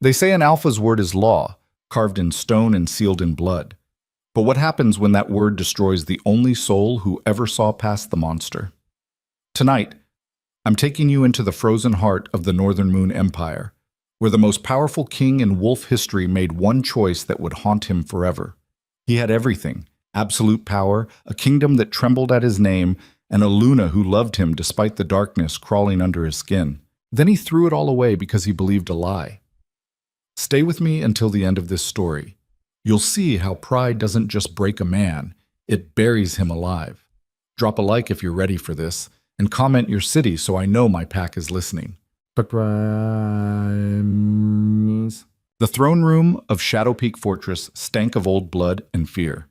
They say an alpha's word is law, carved in stone and sealed in blood. But what happens when that word destroys the only soul who ever saw past the monster? Tonight, I'm taking you into the frozen heart of the Northern Moon Empire, where the most powerful king in wolf history made one choice that would haunt him forever. He had everything: absolute power, a kingdom that trembled at his name, and a Luna who loved him despite the darkness crawling under his skin. Then he threw it all away because he believed a lie. Stay with me until the end of this story. You'll see how pride doesn't just break a man, it buries him alive. Drop a like if you're ready for this, and comment your city so I know my pack is listening. The throne room of Shadow Peak Fortress stank of old blood and fear.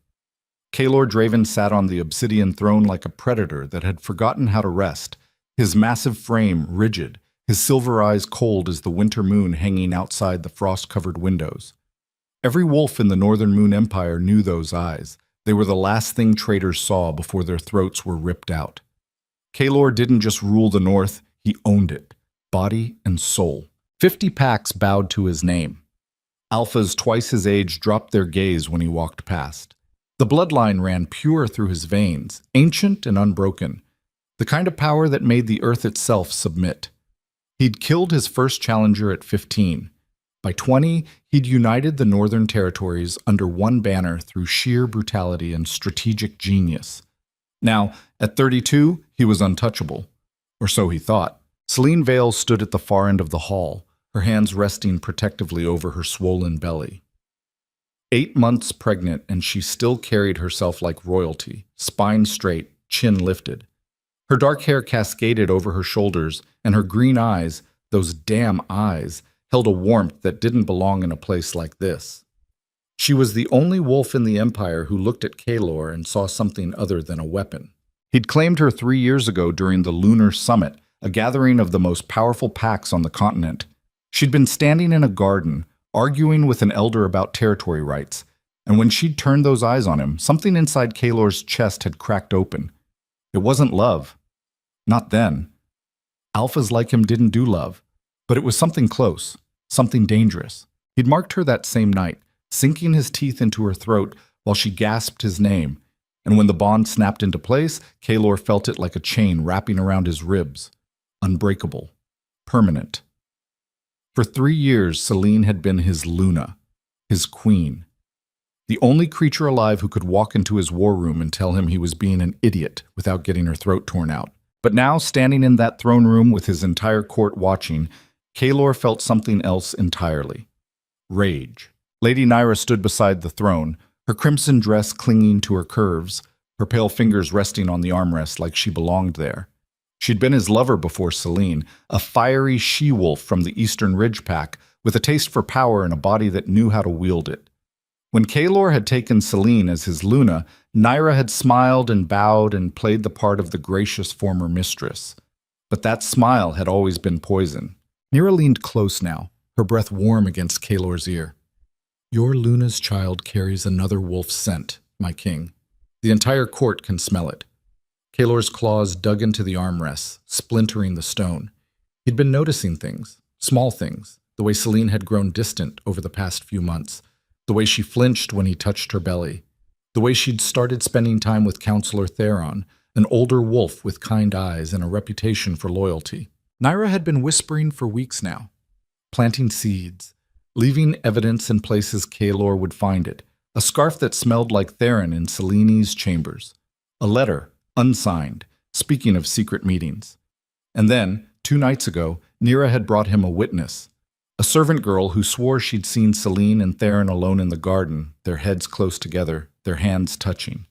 Kaelor Draven sat on the obsidian throne like a predator that had forgotten how to rest, his massive frame rigid, his silver eyes cold as the winter moon hanging outside the frost-covered windows. Every wolf in the Northern Moon Empire knew those eyes. They were the last thing traitors saw before their throats were ripped out. Kaelor didn't just rule the North, he owned it, body and soul. 50 packs bowed to his name. Alphas twice his age dropped their gaze when he walked past. The bloodline ran pure through his veins, ancient and unbroken, the kind of power that made the earth itself submit. He'd killed his first challenger at 15. By 20, he'd united the Northern Territories under one banner through sheer brutality and strategic genius. Now, at 32, he was untouchable. Or so he thought. Selene Vale stood at the far end of the hall, her hands resting protectively over her swollen belly. 8 months pregnant, and she still carried herself like royalty, spine straight, chin lifted. Her dark hair cascaded over her shoulders, and her green eyes, those damn eyes, held a warmth that didn't belong in a place like this. She was the only wolf in the Empire who looked at Kaelor and saw something other than a weapon. He'd claimed her 3 years ago during the Lunar Summit, a gathering of the most powerful packs on the continent. She'd been standing in a garden, arguing with an elder about territory rights, and when she'd turned those eyes on him, something inside Kaelor's chest had cracked open. It wasn't love. Not then. Alphas like him didn't do love, but it was something close, something dangerous. He'd marked her that same night, sinking his teeth into her throat while she gasped his name, and when the bond snapped into place, Kaelor felt it like a chain wrapping around his ribs. Unbreakable. Permanent. For 3 years, Selene had been his Luna, his queen. The only creature alive who could walk into his war room and tell him he was being an idiot without getting her throat torn out. But now, standing in that throne room with his entire court watching, Kaelor felt something else entirely. Rage. Lady Nyra stood beside the throne, her crimson dress clinging to her curves, her pale fingers resting on the armrest like she belonged there. She'd been his lover before Selene, a fiery she-wolf from the Eastern Ridge Pack, with a taste for power and a body that knew how to wield it. When Kaelor had taken Selene as his Luna, Nyra had smiled and bowed and played the part of the gracious former mistress. But that smile had always been poison. Nyra leaned close now, her breath warm against Kaelor's ear. "Your Luna's child carries another wolf's scent, my king. The entire court can smell it." Kaelor's claws dug into the armrests, splintering the stone. He'd been noticing things, small things, the way Selene had grown distant over the past few months, the way she flinched when he touched her belly, the way she'd started spending time with Counselor Theron, an older wolf with kind eyes and a reputation for loyalty. Nyra had been whispering for weeks now, planting seeds, leaving evidence in places Kaelor would find it, a scarf that smelled like Theron in Selene's chambers, a letter, unsigned, speaking of secret meetings. And then, 2 nights ago, Nyra had brought him a witness, a servant girl who swore she'd seen Selene and Theron alone in the garden, their heads close together, their hands touching.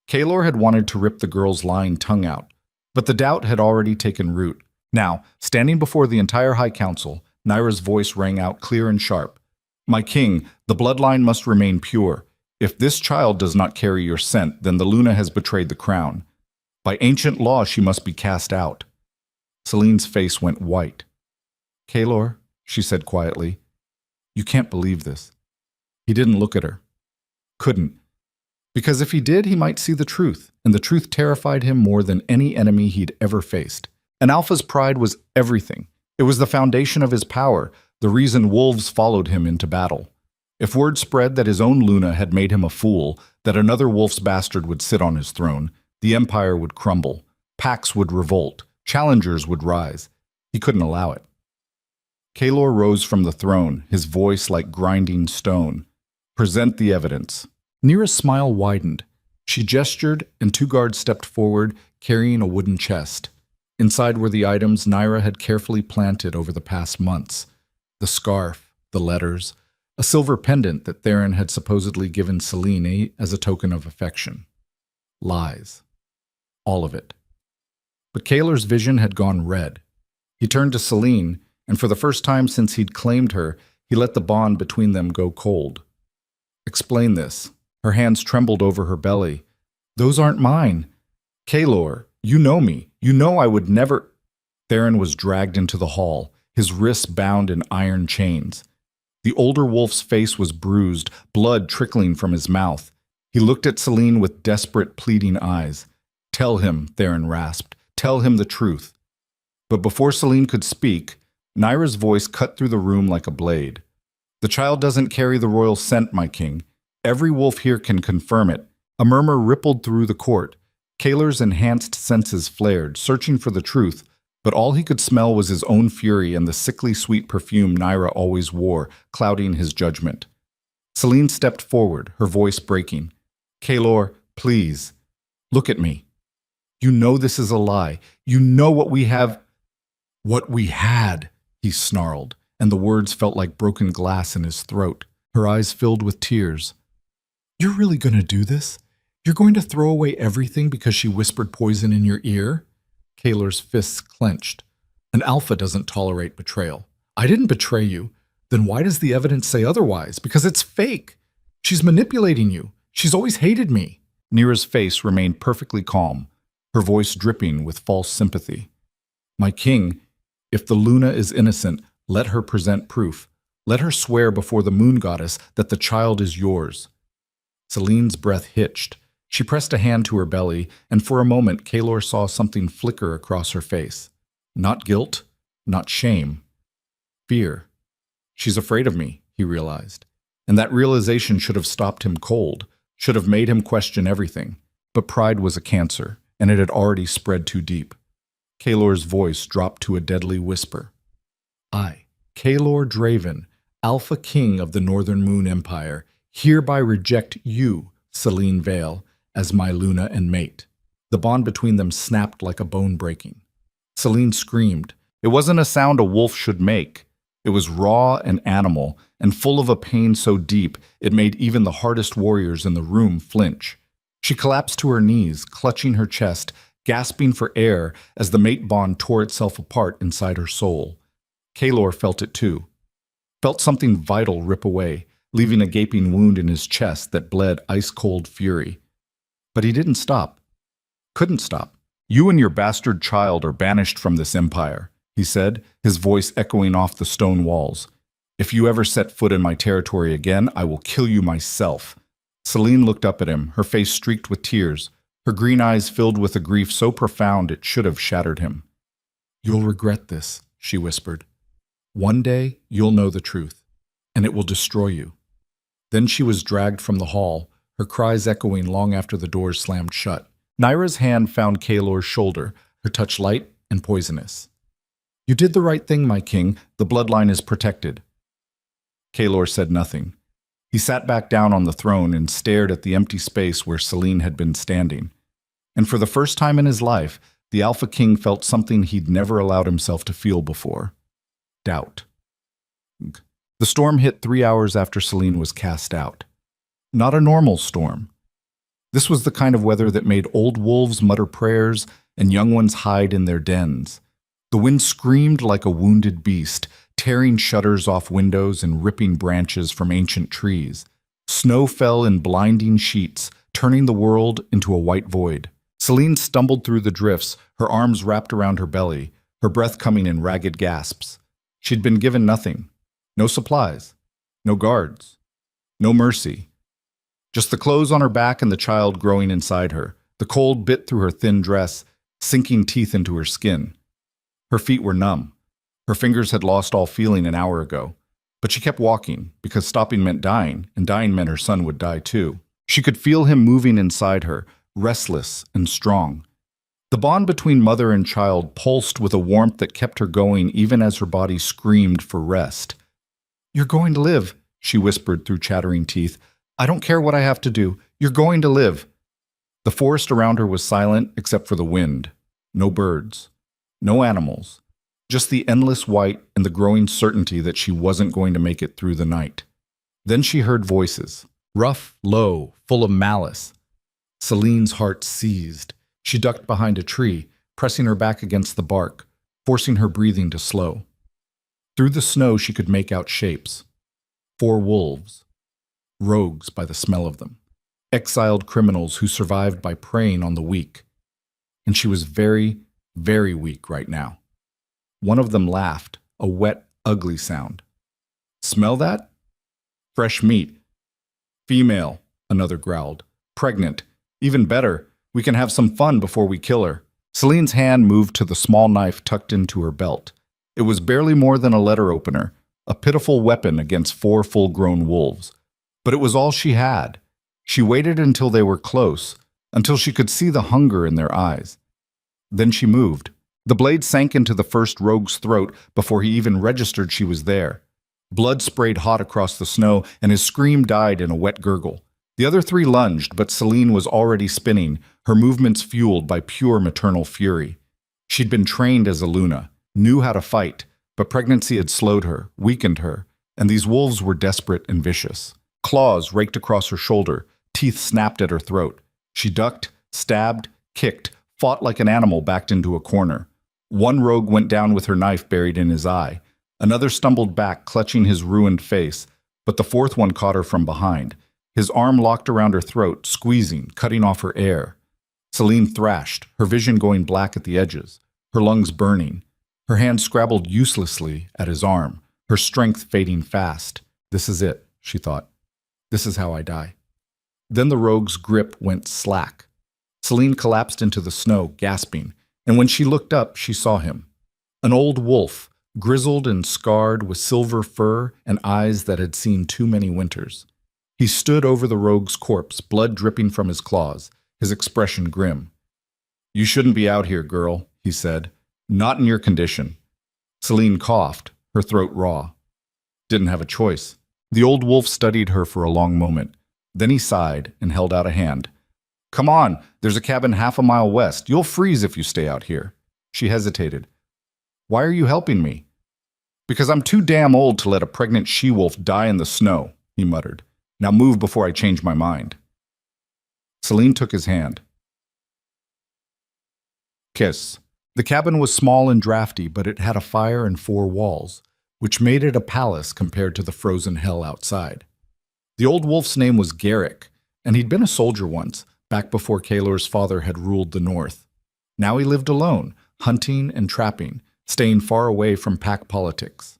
Kaelor had wanted to rip the girl's lying tongue out, but the doubt had already taken root. Now, standing before the entire High Council, Nyra's voice rang out clear and sharp. "My king, the bloodline must remain pure. If this child does not carry your scent, then the Luna has betrayed the crown. By ancient law, she must be cast out." Selene's face went white. "Kaelor," she said quietly, "you can't believe this." He didn't look at her. Couldn't. Because if he did, he might see the truth, and the truth terrified him more than any enemy he'd ever faced. An alpha's pride was everything. It was the foundation of his power, the reason wolves followed him into battle. If word spread that his own Luna had made him a fool, that another wolf's bastard would sit on his throne, the empire would crumble, packs would revolt, challengers would rise. He couldn't allow it. Kaelor rose from the throne, his voice like grinding stone. "Present the evidence." Nira's smile widened. She gestured, and 2 guards stepped forward, carrying a wooden chest. Inside were the items Nyra had carefully planted over the past months. The scarf, the letters, a silver pendant that Theron had supposedly given Selene as a token of affection. Lies. All of it. But Kaelor's vision had gone red. He turned to Selene, and for the first time since he'd claimed her, he let the bond between them go cold. "Explain this." Her hands trembled over her belly. "Those aren't mine. Kaelor, you know me. You know I would never—" Theron was dragged into the hall, his wrists bound in iron chains. The older wolf's face was bruised, blood trickling from his mouth. He looked at Selene with desperate, pleading eyes. "Tell him," Theron rasped. "Tell him the truth." But before Selene could speak, Nyra's voice cut through the room like a blade. "The child doesn't carry the royal scent, my king. Every wolf here can confirm it." A murmur rippled through the court. Kaelor's enhanced senses flared, searching for the truth, but all he could smell was his own fury and the sickly sweet perfume Nyra always wore, clouding his judgment. Selene stepped forward, her voice breaking. "Kaelor, please, look at me. You know this is a lie. You know what we have—" "What we had," he snarled, and the words felt like broken glass in his throat. Her eyes filled with tears. "You're really going to do this? You're going to throw away everything because she whispered poison in your ear?" Kaelor's fists clenched. "An alpha doesn't tolerate betrayal. I didn't betray you. Then why does the evidence say otherwise? Because it's fake. She's manipulating you. She's always hated me." Nira's face remained perfectly calm, her voice dripping with false sympathy. "My king, if the Luna is innocent, let her present proof. Let her swear before the moon goddess that the child is yours." Selene's breath hitched. She pressed a hand to her belly, and for a moment Kaelor saw something flicker across her face. Not guilt, not shame. Fear. "She's afraid of me," he realized. And that realization should have stopped him cold, should have made him question everything. But pride was a cancer, and it had already spread too deep. Kaelor's voice dropped to a deadly whisper. "I, Kaelor Draven, Alpha King of the Northern Moon Empire, hereby reject you, Selene Vale, as my Luna and mate." The bond between them snapped like a bone breaking. Selene screamed. It wasn't a sound a wolf should make. It was raw and animal, and full of a pain so deep it made even the hardest warriors in the room flinch. She collapsed to her knees, clutching her chest, gasping for air as the mate bond tore itself apart inside her soul. Kaelor felt it too. Felt something vital rip away, leaving a gaping wound in his chest that bled ice-cold fury. But he didn't stop. Couldn't stop. "You and your bastard child are banished from this empire," he said, his voice echoing off the stone walls. "If you ever set foot in my territory again, I will kill you myself." Selene looked up at him, her face streaked with tears, her green eyes filled with a grief so profound it should have shattered him. "You'll regret this," she whispered. "One day you'll know the truth, and it will destroy you." Then she was dragged from the hall, her cries echoing long after the doors slammed shut. Nyra's hand found Kaelor's shoulder, her touch light and poisonous. "You did the right thing, my king. The bloodline is protected." Kaelor said nothing. He sat back down on the throne and stared at the empty space where Selene had been standing. And for the first time in his life, the Alpha King felt something he'd never allowed himself to feel before. Doubt. The storm hit 3 hours after Selene was cast out. Not a normal storm. This was the kind of weather that made old wolves mutter prayers and young ones hide in their dens. The wind screamed like a wounded beast, tearing shutters off windows and ripping branches from ancient trees. Snow fell in blinding sheets, turning the world into a white void. Selene stumbled through the drifts, her arms wrapped around her belly, her breath coming in ragged gasps. She'd been given nothing. No supplies. No guards. No mercy. Just the clothes on her back and the child growing inside her. The cold bit through her thin dress, sinking teeth into her skin. Her feet were numb. Her fingers had lost all feeling an hour ago. But she kept walking, because stopping meant dying, and dying meant her son would die too. She could feel him moving inside her, restless and strong. The bond between mother and child pulsed with a warmth that kept her going even as her body screamed for rest. "You're going to live," she whispered through chattering teeth. "I don't care what I have to do. You're going to live." The forest around her was silent except for the wind. No birds. No animals. Just the endless white and the growing certainty that she wasn't going to make it through the night. Then she heard voices. Rough, low, full of malice. Celine's heart seized. She ducked behind a tree, pressing her back against the bark, forcing her breathing to slow. Through the snow she could make out shapes. 4 wolves. Rogues by the smell of them. Exiled criminals who survived by preying on the weak. And she was very, very weak right now. One of them laughed, a wet, ugly sound. "Smell that? Fresh meat." "Female," another growled. "Pregnant. Even better. We can have some fun before we kill her." Celine's hand moved to the small knife tucked into her belt. It was barely more than a letter opener, a pitiful weapon against 4 full-grown wolves. But it was all she had. She waited until they were close, until she could see the hunger in their eyes. Then she moved. The blade sank into the first rogue's throat before he even registered she was there. Blood sprayed hot across the snow, and his scream died in a wet gurgle. The other 3 lunged, but Celine was already spinning, her movements fueled by pure maternal fury. She'd been trained as a Luna, knew how to fight, but pregnancy had slowed her, weakened her, and these wolves were desperate and vicious. Claws raked across her shoulder, teeth snapped at her throat. She ducked, stabbed, kicked, fought like an animal backed into a corner. One rogue went down with her knife buried in his eye. Another stumbled back, clutching his ruined face, but the 4th one caught her from behind. His arm locked around her throat, squeezing, cutting off her air. Celine thrashed, her vision going black at the edges, her lungs burning. Her hand scrabbled uselessly at his arm, her strength fading fast. "This is it," she thought. "This is how I die." Then the rogue's grip went slack. Celine collapsed into the snow, gasping, and when she looked up, she saw him. An old wolf, grizzled and scarred with silver fur and eyes that had seen too many winters. He stood over the rogue's corpse, blood dripping from his claws, his expression grim. "You shouldn't be out here, girl," he said. "Not in your condition." Celine coughed, her throat raw. Didn't have a choice. The old wolf studied her for a long moment. Then he sighed and held out a hand. "Come on, there's a cabin half a mile west. You'll freeze if you stay out here." She hesitated. "Why are you helping me?" "Because I'm too damn old to let a pregnant she-wolf die in the snow," he muttered. "Now move before I change my mind." Celine took his hand. Kiss. The cabin was small and drafty, but it had a fire and 4 walls, which made it a palace compared to the frozen hell outside. The old wolf's name was Garrick, and he'd been a soldier once, back before Kaylor's father had ruled the north. Now he lived alone, hunting and trapping, staying far away from pack politics.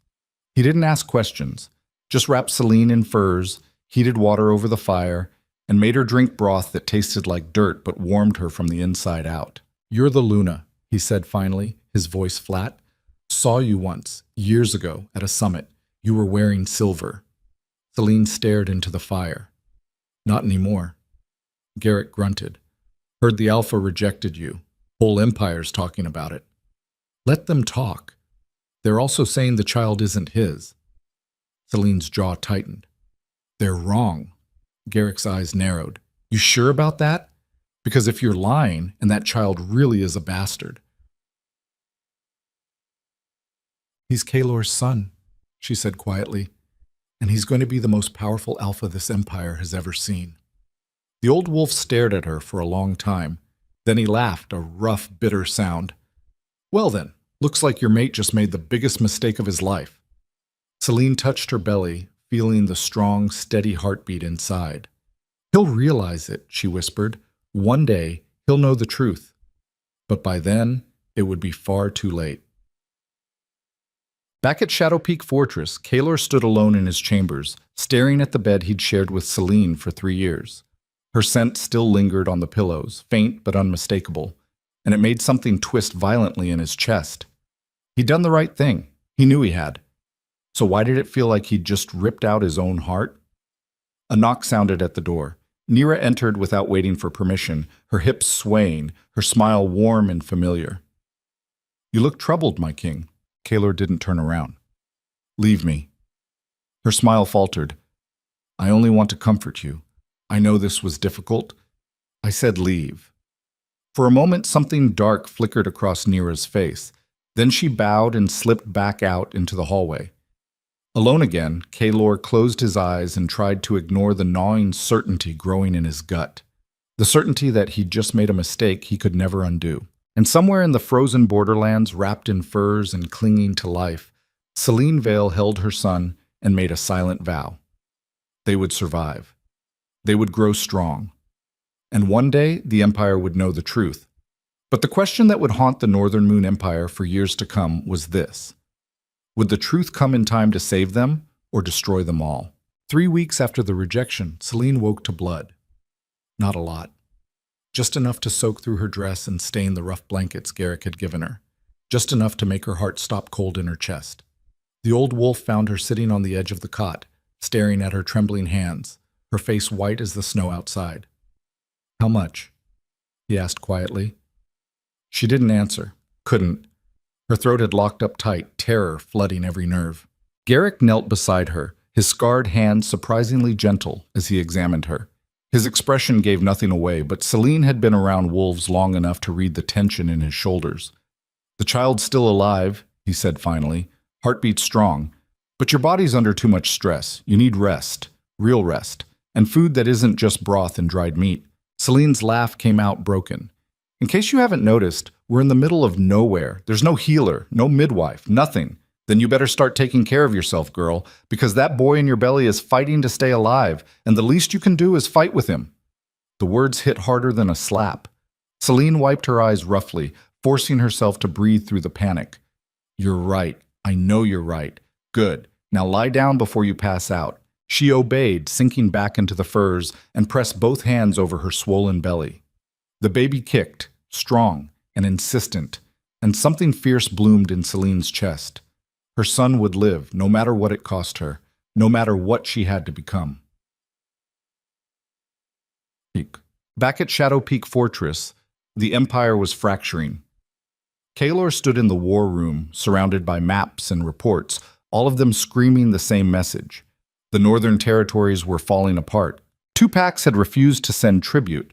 He didn't ask questions, just wrapped Celine in furs, heated water over the fire, and made her drink broth that tasted like dirt but warmed her from the inside out. "You're the Luna," he said finally, his voice flat. "Saw you once, years ago, at a summit. You were wearing silver." Celine stared into the fire. "Not anymore." Garrick grunted. "Heard the Alpha rejected you. Whole empire's talking about it." "Let them talk. They're also saying the child isn't his." Celine's jaw tightened. "They're wrong." Garrick's eyes narrowed. "You sure about that? Because if you're lying, and that child really is a bastard." "He's Kaylor's son," she said quietly, "and he's going to be the most powerful alpha this empire has ever seen." The old wolf stared at her for a long time. Then he laughed, a rough, bitter sound. "Well then, looks like your mate just made the biggest mistake of his life." Celine touched her belly, feeling the strong, steady heartbeat inside. "He'll realize it," she whispered. "One day, he'll know the truth. But by then, it would be far too late." Back at Shadow Peak Fortress, Kaylor stood alone in his chambers, staring at the bed he'd shared with Celine for 3 years. Her scent still lingered on the pillows, faint but unmistakable, and it made something twist violently in his chest. He'd done the right thing. He knew he had. So why did it feel like he'd just ripped out his own heart? A knock sounded at the door. Nira entered without waiting for permission, her hips swaying, her smile warm and familiar. "You look troubled, my king." Kaylor didn't turn around. "Leave me." Her smile faltered. "I only want to comfort you. I know this was difficult." I said leave. For a moment, something dark flickered across Nira's face. Then she bowed and slipped back out into the hallway. Alone again, Kaylor closed his eyes and tried to ignore the gnawing certainty growing in his gut. The certainty that he'd just made a mistake he could never undo. And somewhere in the frozen borderlands, wrapped in furs and clinging to life, Celine Vale held her son and made a silent vow. They would survive. They would grow strong. And one day, the Empire would know the truth. But the question that would haunt the Northern Moon Empire for years to come was this: would the truth come in time to save them or destroy them all? 3 weeks after the rejection, Celine woke to blood. Not a lot. Just enough to soak through her dress and stain the rough blankets Garrick had given her. Just enough to make her heart stop cold in her chest. The old wolf found her sitting on the edge of the cot, staring at her trembling hands, her face white as the snow outside. "How much?" he asked quietly. She didn't answer, couldn't. Her throat had locked up tight, terror flooding every nerve. Garrick knelt beside her, his scarred hand surprisingly gentle as he examined her. His expression gave nothing away, but Celine had been around wolves long enough to read the tension in his shoulders. "The child's still alive," he said finally, "heartbeat strong. But your body's under too much stress. You need rest, real rest, and food that isn't just broth and dried meat." Celine's laugh came out broken. "In case you haven't noticed, we're in the middle of nowhere. There's no healer, no midwife, nothing. Then you better start taking care of yourself, girl, because that boy in your belly is fighting to stay alive, and the least you can do is fight with him." The words hit harder than a slap. Celine wiped her eyes roughly, forcing herself to breathe through the panic. "You're right. I know you're right. Good. Now lie down before you pass out." She obeyed, sinking back into the furs, and pressed both hands over her swollen belly. The baby kicked, strong and insistent, and something fierce bloomed in Celine's chest. Her son would live, no matter what it cost her, no matter what she had to become. Back at Shadow Peak Fortress, the Empire was fracturing. Kaylor stood in the war room, surrounded by maps and reports, all of them screaming the same message. The northern territories were falling apart. 2 packs had refused to send tribute.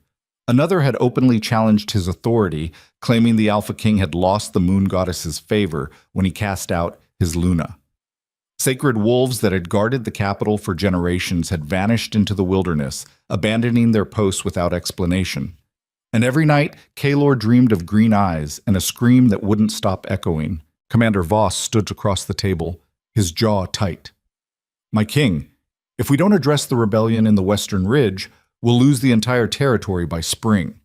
Another had openly challenged his authority, claiming the Alpha King had lost the moon goddess's favor when he cast out his Luna. Sacred wolves that had guarded the capital for generations had vanished into the wilderness, abandoning their posts without explanation. And every night, Kaylor dreamed of green eyes and a scream that wouldn't stop echoing. Commander Voss stood across the table, his jaw tight. "My king, if we don't address the rebellion in the Western Ridge, we'll lose the entire territory by spring."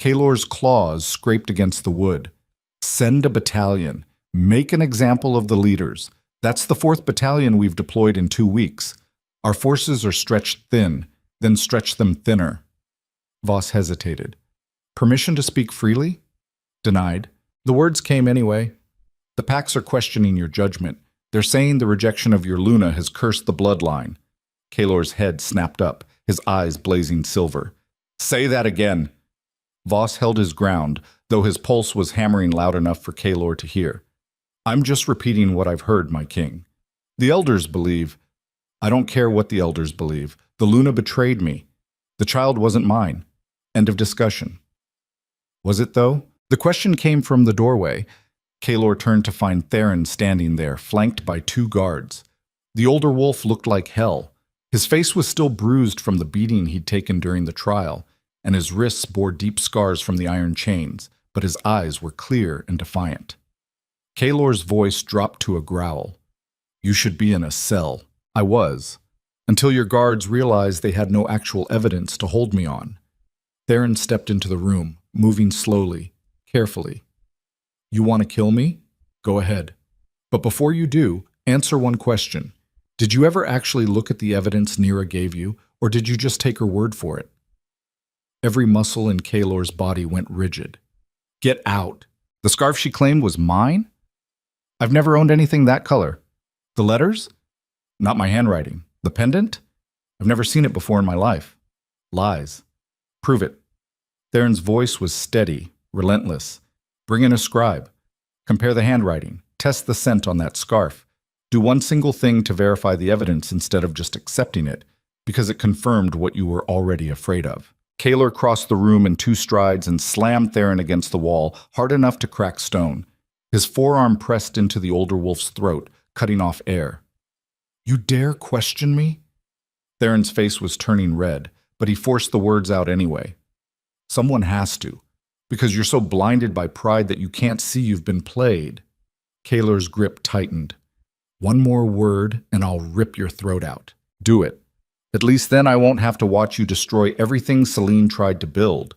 Kaylor's claws scraped against the wood. "Send a battalion. Make an example of the leaders. That's the 4th battalion we've deployed in 2 weeks. Our forces are stretched thin, then stretch them thinner." Voss hesitated. "Permission to speak freely?" "Denied." The words came anyway. "The packs are questioning your judgment. They're saying the rejection of your Luna has cursed the bloodline." Kaylor's head snapped up, his eyes blazing silver. "Say that again." Voss held his ground, though his pulse was hammering loud enough for Kaylor to hear. "I'm just repeating what I've heard, my king. The elders believe—" "I don't care what the elders believe. The Luna betrayed me. The child wasn't mine. End of discussion." Was it, though? The question came from the doorway. Kaylor turned to find Theron standing there, flanked by 2 guards. The older wolf looked like hell. His face was still bruised from the beating he'd taken during the trial, and his wrists bore deep scars from the iron chains, but his eyes were clear and defiant. Kaylor's voice dropped to a growl. "You should be in a cell." "I was, until your guards realized they had no actual evidence to hold me on." Theron stepped into the room, moving slowly, carefully. "You want to kill me? Go ahead. But before you do, answer one question. Did you ever actually look at the evidence Nira gave you, or did you just take her word for it?" Every muscle in Kaylor's body went rigid. "Get out. The scarf she claimed was mine? I've never owned anything that color." The letters? Not my handwriting. The pendant? I've never seen it before in my life. Lies. Prove it. Theron's voice was steady, relentless. Bring in a scribe. Compare the handwriting. Test the scent on that scarf. Do one single thing to verify the evidence instead of just accepting it, because it confirmed what you were already afraid of. Kaylor crossed the room in 2 strides and slammed Theron against the wall, hard enough to crack stone. His forearm pressed into the older wolf's throat, cutting off air. You dare question me? Theron's face was turning red, but he forced the words out anyway. Someone has to, because you're so blinded by pride that you can't see you've been played. Kaylor's grip tightened. One more word and I'll rip your throat out. Do it. At least then I won't have to watch you destroy everything Celine tried to build.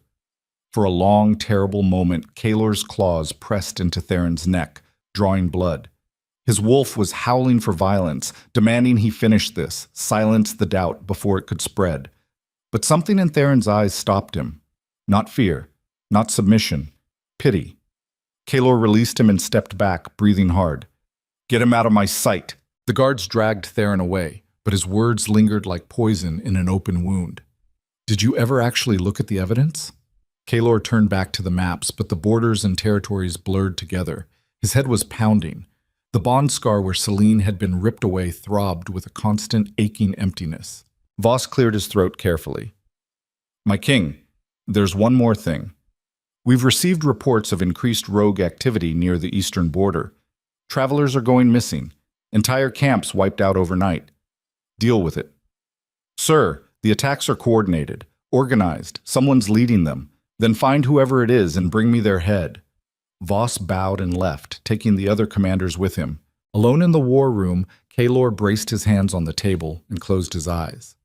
For a long, terrible moment, Kaylor's claws pressed into Theron's neck, drawing blood. His wolf was howling for violence, demanding he finish this, silence the doubt before it could spread. But something in Theron's eyes stopped him. Not fear, not submission, pity. Kaylor released him and stepped back, breathing hard. Get him out of my sight. The guards dragged Theron away, but his words lingered like poison in an open wound. Did you ever actually look at the evidence? Kaylor turned back to the maps, but the borders and territories blurred together. His head was pounding. The bond scar where Celine had been ripped away throbbed with a constant aching emptiness. Voss cleared his throat carefully. My king, there's one more thing. We've received reports of increased rogue activity near the eastern border. Travelers are going missing. Entire camps wiped out overnight. Deal with it. Sir, the attacks are coordinated, organized, someone's leading them. Then find whoever it is and bring me their head. Voss bowed and left, taking the other commanders with him. Alone in the war room, Kaylor braced his hands on the table and closed his eyes.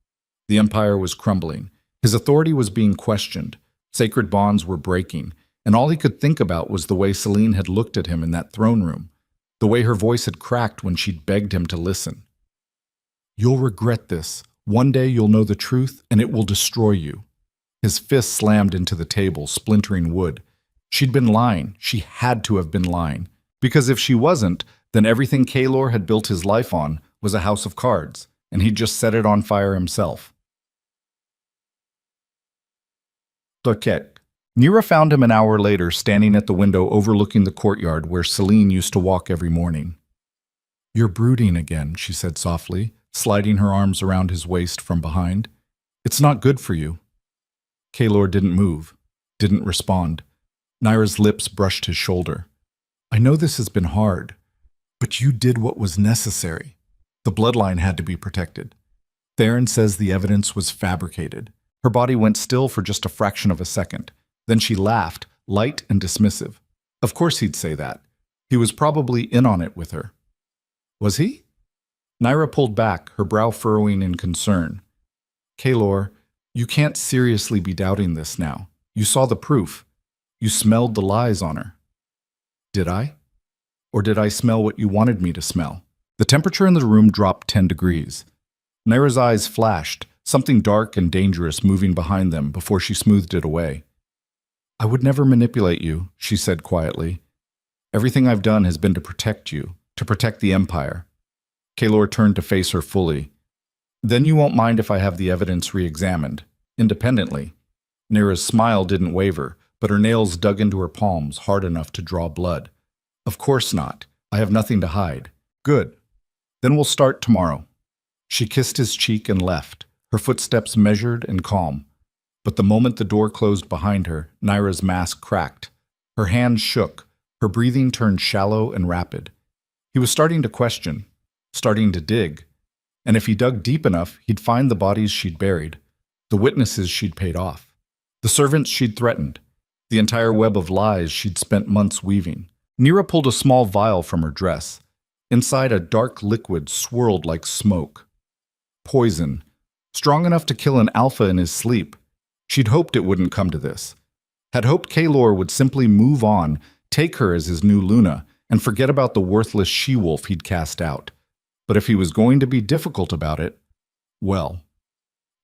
The Empire was crumbling. His authority was being questioned. Sacred bonds were breaking, and all he could think about was the way Celine had looked at him in that throne room, the way her voice had cracked when she'd begged him to listen. You'll regret this. One day you'll know the truth, and it will destroy you. His fist slammed into the table, splintering wood. She'd been lying. She had to have been lying. Because if she wasn't, then everything Kaylor had built his life on was a house of cards, and he'd just set it on fire himself. Doquet. Nira found him an hour later, standing at the window overlooking the courtyard where Celine used to walk every morning. You're brooding again, she said softly, sliding her arms around his waist from behind. It's not good for you. Kaylor didn't move, didn't respond. Nira's lips brushed his shoulder. I know this has been hard, but you did what was necessary. The bloodline had to be protected. Theron says the evidence was fabricated. Her body went still for just a fraction of a second. Then she laughed, light and dismissive. Of course he'd say that. He was probably in on it with her. Was he? Nira pulled back, her brow furrowing in concern. Kaylor, you can't seriously be doubting this now. You saw the proof. You smelled the lies on her. Did I? Or did I smell what you wanted me to smell? The temperature in the room dropped 10 degrees. Nira's eyes flashed, something dark and dangerous moving behind them before she smoothed it away. I would never manipulate you, she said quietly. Everything I've done has been to protect you, to protect the Empire. Kaylor turned to face her fully. Then you won't mind if I have the evidence re-examined, independently. Nira's smile didn't waver, but her nails dug into her palms hard enough to draw blood. Of course not. I have nothing to hide. Good. Then we'll start tomorrow. She kissed his cheek and left, her footsteps measured and calm. But the moment the door closed behind her, Nira's mask cracked. Her hands shook, her breathing turned shallow and rapid. He was starting to question, starting to dig. And if he dug deep enough, he'd find the bodies she'd buried, the witnesses she'd paid off, the servants she'd threatened, the entire web of lies she'd spent months weaving. Nira pulled a small vial from her dress. Inside, a dark liquid swirled like smoke. Poison, strong enough to kill an alpha in his sleep. She'd hoped it wouldn't come to this. Had hoped Kaylor would simply move on, take her as his new Luna, and forget about the worthless she-wolf he'd cast out. But if he was going to be difficult about it, well.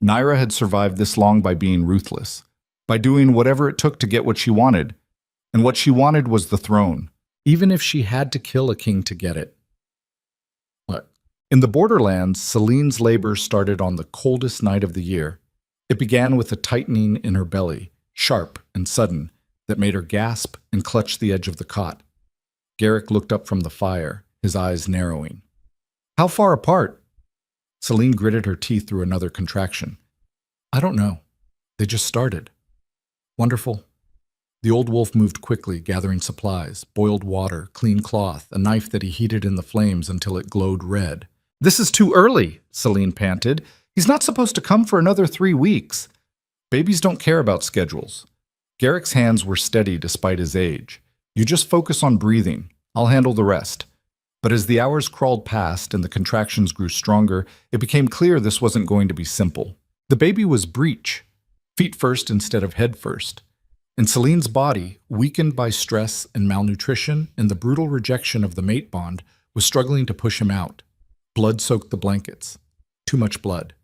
Nira had survived this long by being ruthless, by doing whatever it took to get what she wanted. And what she wanted was the throne, even if she had to kill a king to get it. What? In the borderlands, Celine's labor started on the coldest night of the year. It began with a tightening in her belly, sharp and sudden, that made her gasp and clutch the edge of the cot. Garrick looked up from the fire, his eyes narrowing. How far apart? Celine gritted her teeth through another contraction. I don't know. They just started. Wonderful. The old wolf moved quickly, gathering supplies, boiled water, clean cloth, a knife that he heated in the flames until it glowed red. This is too early, Celine panted. He's not supposed to come for another 3 weeks. Babies don't care about schedules. Garrick's hands were steady despite his age. You just focus on breathing. I'll handle the rest. But as the hours crawled past and the contractions grew stronger, it became clear this wasn't going to be simple. The baby was breech, feet first instead of head first. And Celine's body, weakened by stress and malnutrition and the brutal rejection of the mate bond, was struggling to push him out. Blood soaked the blankets. Too much blood.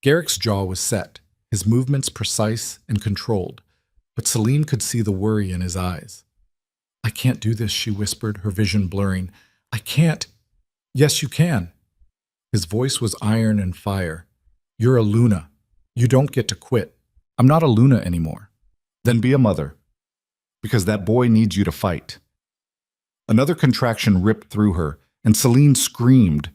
Garrick's jaw was set, his movements precise and controlled, but Celine could see the worry in his eyes. I can't do this, she whispered, her vision blurring. I can't. Yes, you can. His voice was iron and fire. You're a Luna. You don't get to quit. I'm not a Luna anymore. Then be a mother. Because that boy needs you to fight. Another contraction ripped through her, and Celine screamed.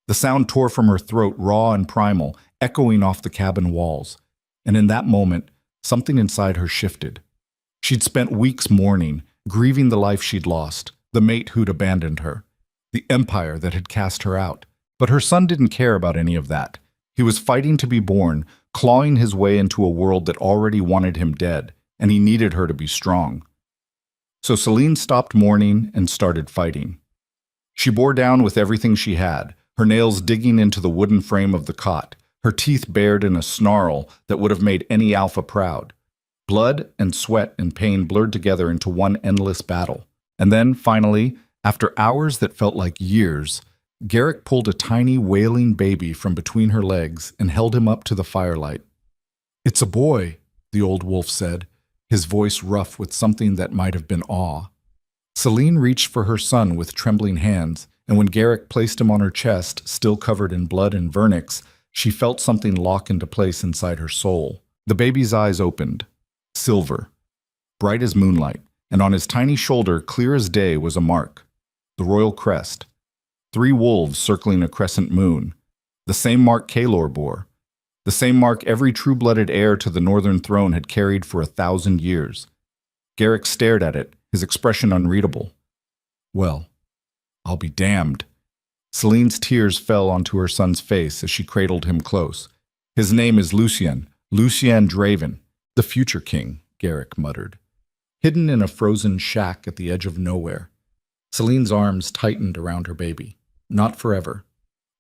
The sound tore from her throat, raw and primal, echoing off the cabin walls. And in that moment, something inside her shifted. She'd spent weeks mourning, grieving the life she'd lost, the mate who'd abandoned her, the empire that had cast her out. But her son didn't care about any of that. He was fighting to be born, clawing his way into a world that already wanted him dead, and he needed her to be strong. So Celine stopped mourning and started fighting. She bore down with everything she had, her nails digging into the wooden frame of the cot, her teeth bared in a snarl that would have made any alpha proud. Blood and sweat and pain blurred together into one endless battle. And then, finally, after hours that felt like years, Garrick pulled a tiny wailing baby from between her legs and held him up to the firelight. It's a boy, the old wolf said, his voice rough with something that might have been awe. Celine reached for her son with trembling hands, and when Garrick placed him on her chest, still covered in blood and vernix, she felt something lock into place inside her soul. The baby's eyes opened. Silver, bright as moonlight, and on his tiny shoulder, clear as day, was a mark. The royal crest. 3 wolves circling a crescent moon. The same mark Kaelor bore. The same mark every true-blooded heir to the northern throne had carried for 1,000 years. Garrick stared at it, his expression unreadable. Well, I'll be damned. Celine's tears fell onto her son's face as she cradled him close. His name is Lucien Draven, the future king, Garrick muttered. Hidden in a frozen shack at the edge of nowhere. Celine's arms tightened around her baby. Not forever.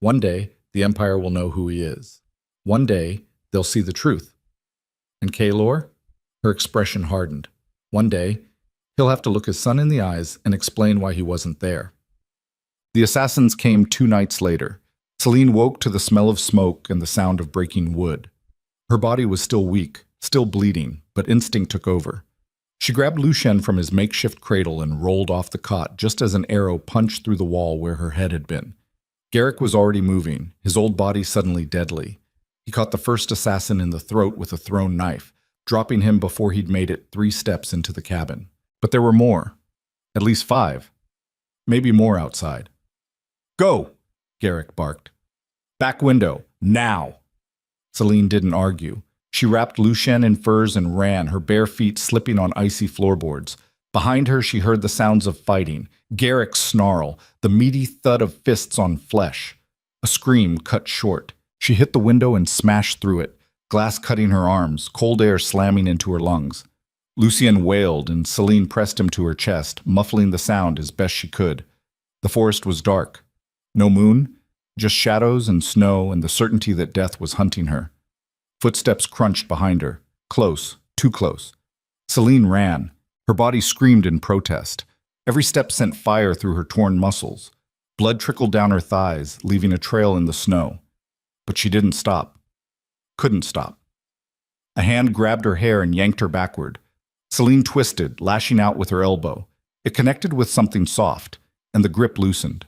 One day, the Empire will know who he is. One day, they'll see the truth. And Kaelor? Her expression hardened. One day, he'll have to look his son in the eyes and explain why he wasn't there. The assassins came 2 nights later. Celine woke to the smell of smoke and the sound of breaking wood. Her body was still weak, still bleeding, but instinct took over. She grabbed Lucien from his makeshift cradle and rolled off the cot just as an arrow punched through the wall where her head had been. Garrick was already moving, his old body suddenly deadly. He caught the first assassin in the throat with a thrown knife, dropping him before he'd made it 3 steps into the cabin. But there were more. At least 5. Maybe more outside. Go! Garrick barked. Back window, now! Celine didn't argue. She wrapped Lucien in furs and ran, her bare feet slipping on icy floorboards. Behind her, she heard the sounds of fighting, Garrick's snarl, the meaty thud of fists on flesh. A scream cut short. She hit the window and smashed through it, glass cutting her arms, cold air slamming into her lungs. Lucien wailed, and Celine pressed him to her chest, muffling the sound as best she could. The forest was dark. No moon, just shadows and snow and the certainty that death was hunting her. Footsteps crunched behind her, close, too close. Celine ran. Her body screamed in protest. Every step sent fire through her torn muscles. Blood trickled down her thighs, leaving a trail in the snow. But she didn't stop. Couldn't stop. A hand grabbed her hair and yanked her backward. Celine twisted, lashing out with her elbow. It connected with something soft, and the grip loosened.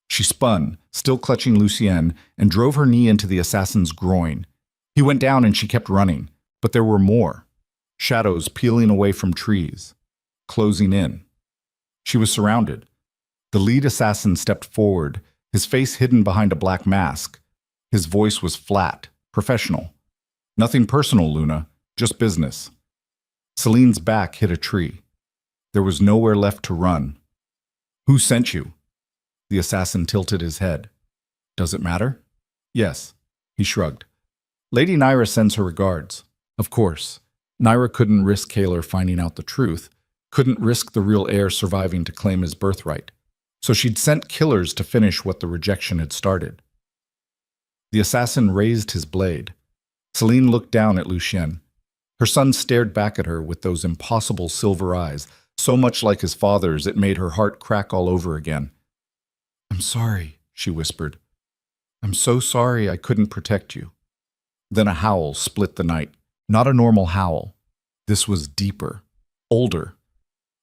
She spun, still clutching Lucien, and drove her knee into the assassin's groin. He went down and she kept running, but there were more. Shadows peeling away from trees, closing in. She was surrounded. The lead assassin stepped forward, his face hidden behind a black mask. His voice was flat, professional. Nothing personal, Luna, just business. Celine's back hit a tree. There was nowhere left to run. Who sent you? The assassin tilted his head. Does it matter? Yes, he shrugged. Lady Naira sends her regards. Of course. Naira couldn't risk Kaylor finding out the truth, couldn't risk the real heir surviving to claim his birthright. So she'd sent killers to finish what the rejection had started. The assassin raised his blade. Celine looked down at Lucien. Her son stared back at her with those impossible silver eyes, so much like his father's it made her heart crack all over again. I'm sorry, she whispered. I'm so sorry I couldn't protect you. Then a howl split the night. Not a normal howl. This was deeper, older.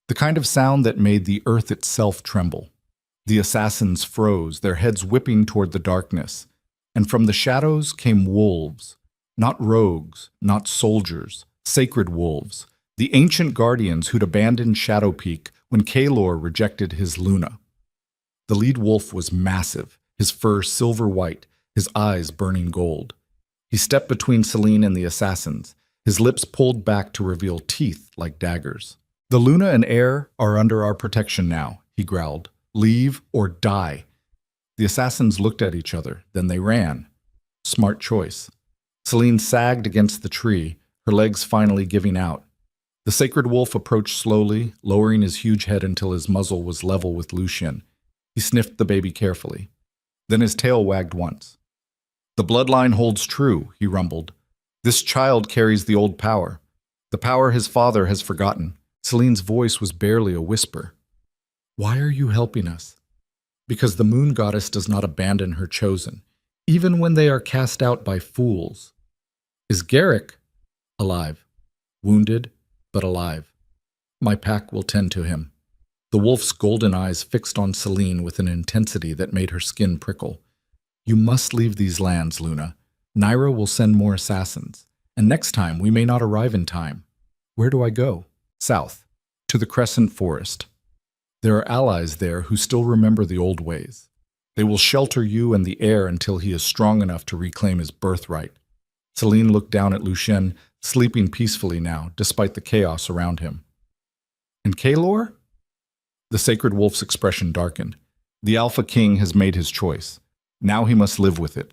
The kind of sound that made the earth itself tremble. The assassins froze, their heads whipping toward the darkness. And from the shadows came wolves. Not rogues, not soldiers, sacred wolves. The ancient guardians who'd abandoned Shadow Peak when Kaylor rejected his Luna. The lead wolf was massive, his fur silver white, his eyes burning gold. He stepped between Celine and the assassins, his lips pulled back to reveal teeth like daggers. The Luna and Heir are under our protection now, he growled. Leave or die. The assassins looked at each other, then they ran. Smart choice. Celine sagged against the tree, her legs finally giving out. The sacred wolf approached slowly, lowering his huge head until his muzzle was level with Lucien. He sniffed the baby carefully. Then his tail wagged once. The bloodline holds true, he rumbled. This child carries the old power. The power his father has forgotten. Celine's voice was barely a whisper. Why are you helping us? Because the moon goddess does not abandon her chosen, even when they are cast out by fools. Is Garrick alive? Wounded, but alive. My pack will tend to him. The wolf's golden eyes fixed on Celine with an intensity that made her skin prickle. You must leave these lands, Luna. Naira will send more assassins, and next time we may not arrive in time. Where do I go? South, to the Crescent Forest. There are allies there who still remember the old ways. They will shelter you and the heir until he is strong enough to reclaim his birthright. Celine looked down at Lucien, sleeping peacefully now, despite the chaos around him. And Kaylor? The sacred wolf's expression darkened. The Alpha King has made his choice. Now he must live with it.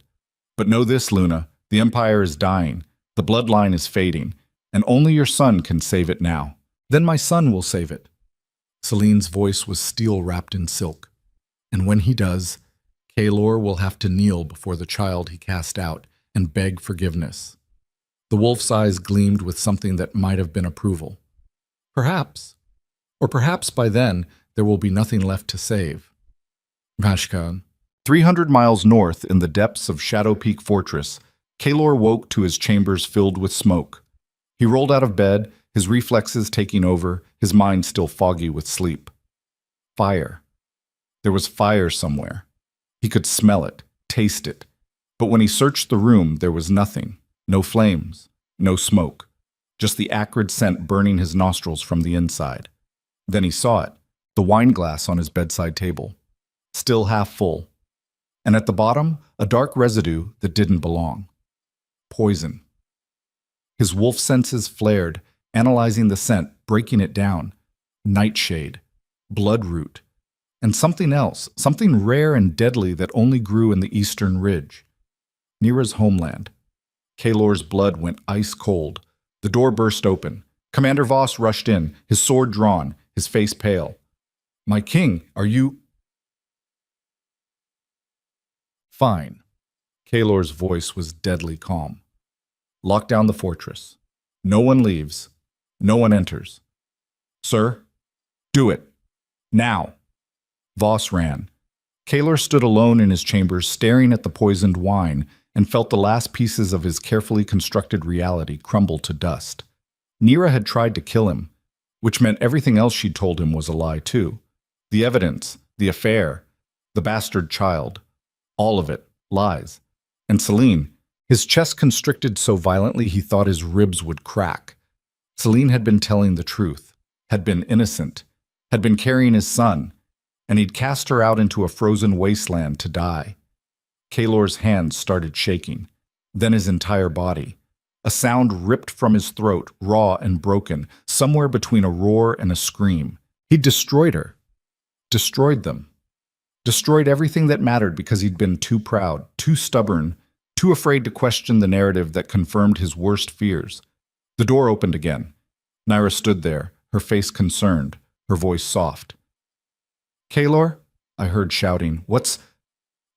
But know this, Luna, the Empire is dying, the bloodline is fading, and only your son can save it now. Then my son will save it. Celine's voice was steel wrapped in silk. And when he does, Kaylor will have to kneel before the child he cast out and beg forgiveness. The wolf's eyes gleamed with something that might have been approval. Perhaps. Or perhaps by then, there will be nothing left to save. Vashkan. 300 miles north in the depths of Shadow Peak Fortress, Kaylor woke to his chambers filled with smoke. He rolled out of bed, his reflexes taking over, his mind still foggy with sleep. Fire. There was fire somewhere. He could smell it, taste it. But when he searched the room, there was nothing. No flames, no smoke. Just the acrid scent burning his nostrils from the inside. Then he saw it, the wine glass on his bedside table. Still half full. And at the bottom, a dark residue that didn't belong. Poison. His wolf senses flared, analyzing the scent, breaking it down. Nightshade. Bloodroot. And something else, something rare and deadly that only grew in the eastern ridge. Nira's homeland. Kaylor's blood went ice cold. The door burst open. Commander Voss rushed in, his sword drawn, his face pale. My king, are you... Fine. Kaylor's voice was deadly calm. Lock down the fortress. No one leaves. No one enters. Sir, do it. Now. Voss ran. Kaylor stood alone in his chambers, staring at the poisoned wine, and felt the last pieces of his carefully constructed reality crumble to dust. Nira had tried to kill him, which meant everything else she'd told him was a lie too. The evidence, the affair, The bastard child. All of it. Lies. And Celine, his chest constricted so violently he thought his ribs would crack. Celine had been telling the truth, had been innocent, had been carrying his son, and he'd cast her out into a frozen wasteland to die. Kaylor's hands started shaking, then his entire body. A sound ripped from his throat, raw and broken, somewhere between a roar and a scream. He'd destroyed her. Destroyed them. Destroyed everything that mattered because he'd been too proud, too stubborn, too afraid to question the narrative that confirmed his worst fears. The door opened again. Naira stood there, her face concerned, her voice soft. "Kaylor?" I heard shouting. "What's—"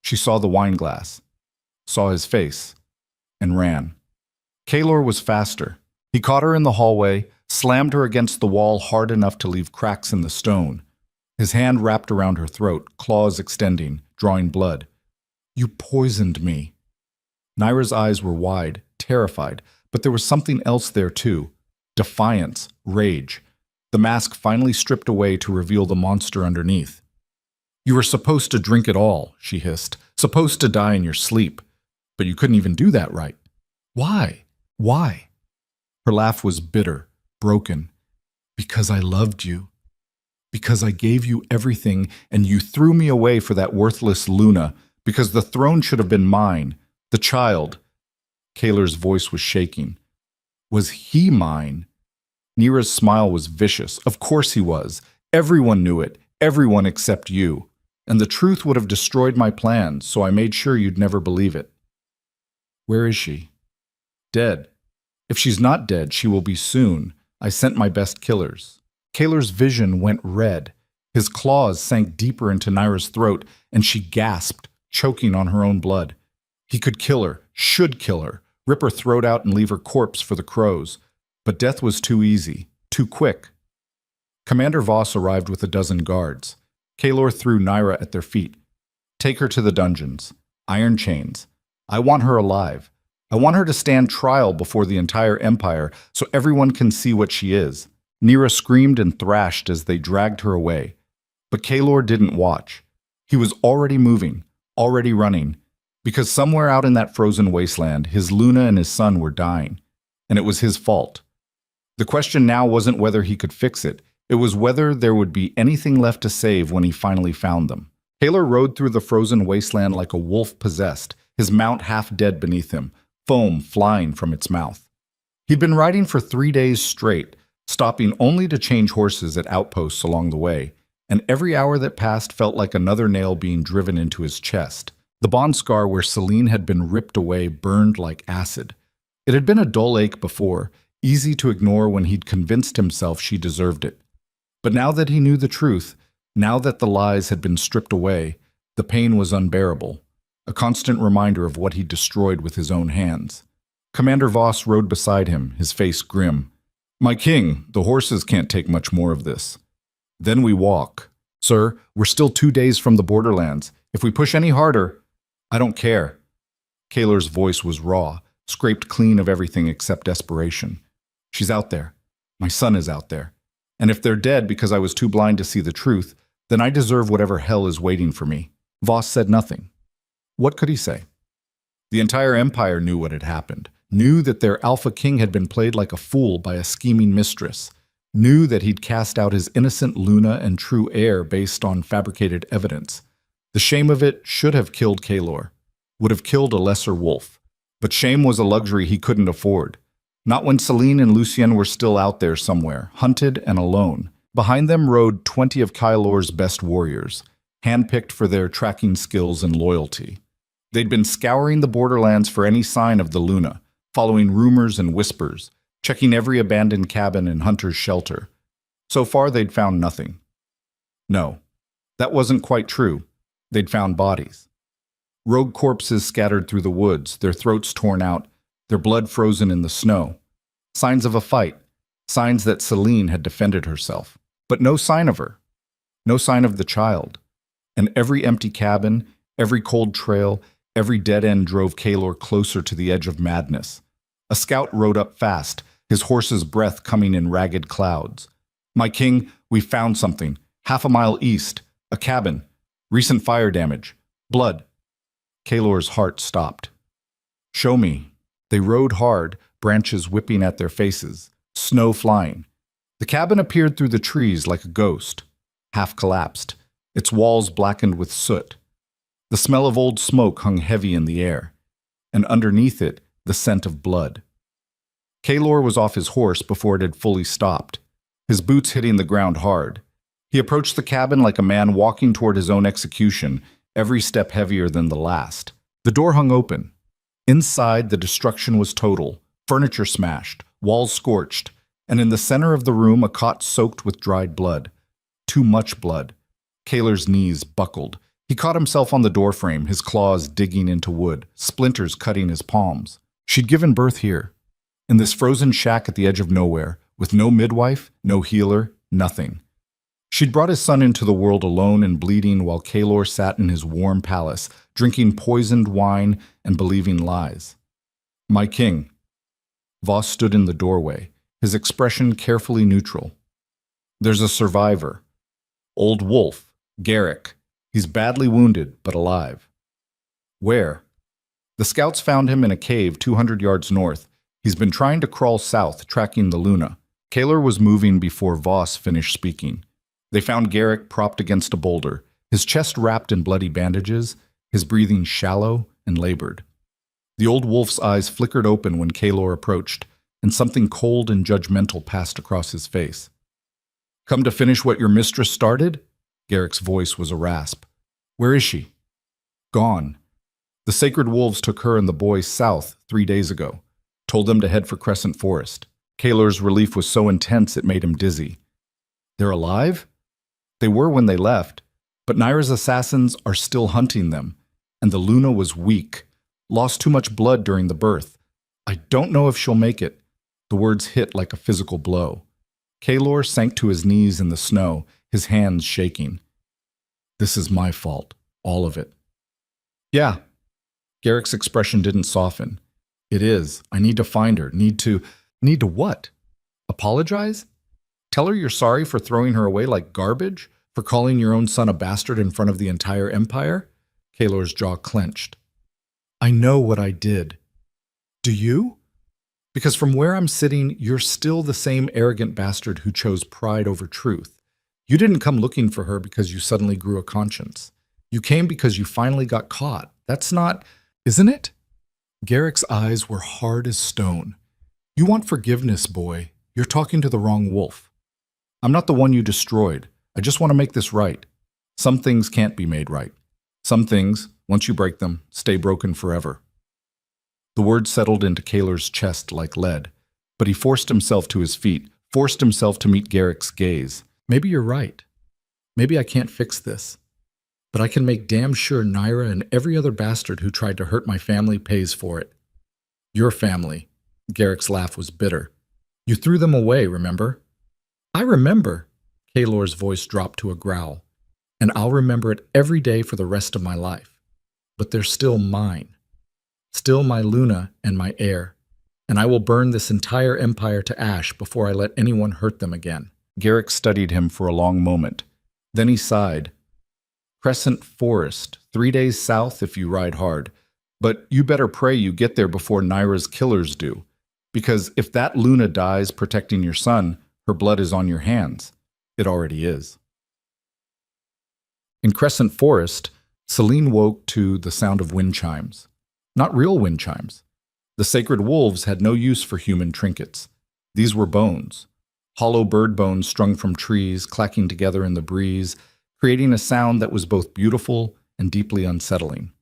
She saw the wine glass, saw his face, and ran. Kaylor was faster. He caught her in the hallway, slammed her against the wall hard enough to leave cracks in the stone. His hand wrapped around her throat, claws extending, drawing blood. "You poisoned me." Naira's eyes were wide, terrified, but there was something else there too. Defiance, rage. The mask finally stripped away to reveal the monster underneath. "You were supposed to drink it all," she hissed. "Supposed to die in your sleep. But you couldn't even do that right. Why? Why?" Her laugh was bitter, broken. "Because I loved you. Because I gave you everything and you threw me away for that worthless Luna. Because the throne should have been mine. The child." Kaylor's voice was shaking. "Was he mine?" Nira's smile was vicious. "Of course he was. Everyone knew it. Everyone except you. And the truth would have destroyed my plans, so I made sure you'd never believe it." "Where is she?" "Dead. If she's not dead, she will be soon. I sent my best killers." Kaylor's vision went red. His claws sank deeper into Naira's throat, and she gasped, choking on her own blood. He could kill her, should kill her, rip her throat out and leave her corpse for the crows. But death was too easy, too quick. Commander Voss arrived with a dozen guards. Kaylor threw Naira at their feet. "Take her to the dungeons. Iron chains. I want her alive. I want her to stand trial before the entire empire so everyone can see what she is." Nira screamed and thrashed as they dragged her away. But Kaylor didn't watch. He was already moving, already running, because somewhere out in that frozen wasteland, his Luna and his son were dying, and it was his fault. The question now wasn't whether he could fix it. It was whether there would be anything left to save when he finally found them. Kaylor rode through the frozen wasteland like a wolf possessed, his mount half dead beneath him, foam flying from its mouth. He'd been riding for 3 days straight, stopping only to change horses at outposts along the way, and every hour that passed felt like another nail being driven into his chest. The bond scar where Celine had been ripped away burned like acid. It had been a dull ache before, easy to ignore when he'd convinced himself she deserved it. But now that he knew the truth, now that the lies had been stripped away, the pain was unbearable, a constant reminder of what he'd destroyed with his own hands. Commander Voss rode beside him, his face grim. "My king, the horses can't take much more of this." "Then we walk." "Sir, we're still 2 days from the borderlands. If we push any harder—" "I don't care." Kaylor's voice was raw, scraped clean of everything except desperation. "She's out there. My son is out there. And if they're dead because I was too blind to see the truth, then I deserve whatever hell is waiting for me." Voss said nothing. What could he say? The entire empire knew what had happened, knew that their alpha king had been played like a fool by a scheming mistress, knew that he'd cast out his innocent Luna and true heir based on fabricated evidence. The shame of it should have killed Kaylor, would have killed a lesser wolf. But shame was a luxury he couldn't afford. Not when Celine and Lucien were still out there somewhere, hunted and alone. Behind them rode 20 of Kaylor's best warriors, handpicked for their tracking skills and loyalty. They'd been scouring the borderlands for any sign of the Luna, following rumors and whispers, checking every abandoned cabin and hunter's shelter. So far, they'd found nothing. No, that wasn't quite true. They'd found bodies. Rogue corpses scattered through the woods, their throats torn out, their blood frozen in the snow. Signs of a fight, signs that Celine had defended herself. But no sign of her. No sign of the child. And every empty cabin, every cold trail, every dead end drove Kaylor closer to the edge of madness. A scout rode up fast, his horse's breath coming in ragged clouds. "My king, we found something. 1/2 mile east. A cabin. Recent fire damage. Blood. Kaylor's heart stopped. Show me. They rode hard, branches whipping at their faces, snow flying. The cabin appeared through the trees like a ghost, half collapsed, its walls blackened with soot. The smell of old smoke hung heavy in the air, and underneath it, the scent of blood. Kaylor was off his horse before it had fully stopped, his boots hitting the ground hard. He approached the cabin like a man walking toward his own execution, every step heavier than the last. The door hung open. Inside, the destruction was total, furniture smashed, walls scorched, and in the center of the room, a cot soaked with dried blood. Too much blood. Kaylor's knees buckled. He caught himself on the doorframe, his claws digging into wood, splinters cutting his palms. She'd given birth here, in this frozen shack at the edge of nowhere, with no midwife, no healer, nothing. She'd brought his son into the world alone and bleeding while Kaylor sat in his warm palace, drinking poisoned wine and believing lies. My king. Voss stood in the doorway, his expression carefully neutral. There's a survivor. Old wolf, Garrick. He's badly wounded, but alive. Where? The scouts found him in a cave 200 yards north. He's been trying to crawl south, tracking the Luna. Kaylor was moving before Voss finished speaking. They found Garrick propped against a boulder, his chest wrapped in bloody bandages, his breathing shallow and labored. The old wolf's eyes flickered open when Kaylor approached, and something cold and judgmental passed across his face. Come to finish what your mistress started? Garrick's voice was a rasp. Where is she? Gone. The sacred wolves took her and the boys south 3 days ago, told them to head for Crescent Forest. Kaylor's relief was so intense it made him dizzy. They're alive? They were when they left, but Naira's assassins are still hunting them, and the Luna was weak, lost too much blood during the birth. I don't know if she'll make it. The words hit like a physical blow. Kaylor sank to his knees in the snow, his hands shaking. This is my fault, all of it. Yeah. Garrick's expression didn't soften. It is. I need to find her. Need to what? Apologize? Tell her you're sorry for throwing her away like garbage? For calling your own son a bastard in front of the entire empire? Kaylor's jaw clenched. I know what I did. Do you? Because from where I'm sitting, you're still the same arrogant bastard who chose pride over truth. You didn't come looking for her because you suddenly grew a conscience. You came because you finally got caught. That's not, isn't it? Garrick's eyes were hard as stone. You want forgiveness, boy. You're talking to the wrong wolf. I'm not the one you destroyed. I just want to make this right. Some things can't be made right. Some things, once you break them, stay broken forever. The words settled into Kaylor's chest like lead, but he forced himself to his feet, forced himself to meet Garrick's gaze. Maybe you're right. Maybe I can't fix this. But I can make damn sure Naira and every other bastard who tried to hurt my family pays for it. Your family. Garrick's laugh was bitter. You threw them away, remember? I remember. Kaylor's voice dropped to a growl. And I'll remember it every day for the rest of my life. But they're still mine. Still my Luna and my heir. And I will burn this entire empire to ash before I let anyone hurt them again. Garrick studied him for a long moment. Then he sighed. Crescent Forest, 3 days south if you ride hard. But you better pray you get there before Naira's killers do. Because if that Luna dies protecting your son, her blood is on your hands. It already is. In Crescent Forest, Celine woke to the sound of wind chimes. Not real wind chimes. The sacred wolves had no use for human trinkets. These were bones. Hollow bird bones strung from trees, clacking together in the breeze, creating a sound that was both beautiful and deeply unsettling.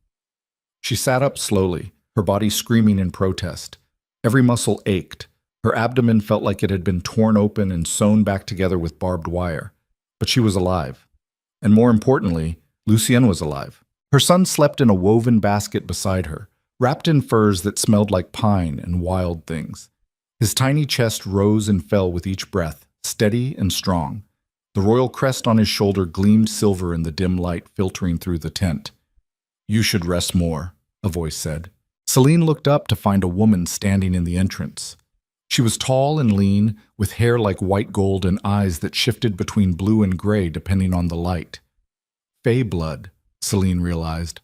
She sat up slowly, her body screaming in protest. Every muscle ached. Her abdomen felt like it had been torn open and sewn back together with barbed wire. But she was alive. And more importantly, Lucien was alive. Her son slept in a woven basket beside her, wrapped in furs that smelled like pine and wild things. His tiny chest rose and fell with each breath, steady and strong. The royal crest on his shoulder gleamed silver in the dim light filtering through the tent. You should rest more, a voice said. Celine looked up to find a woman standing in the entrance. She was tall and lean, with hair like white gold and eyes that shifted between blue and gray depending on the light. Fey blood, Celine realized.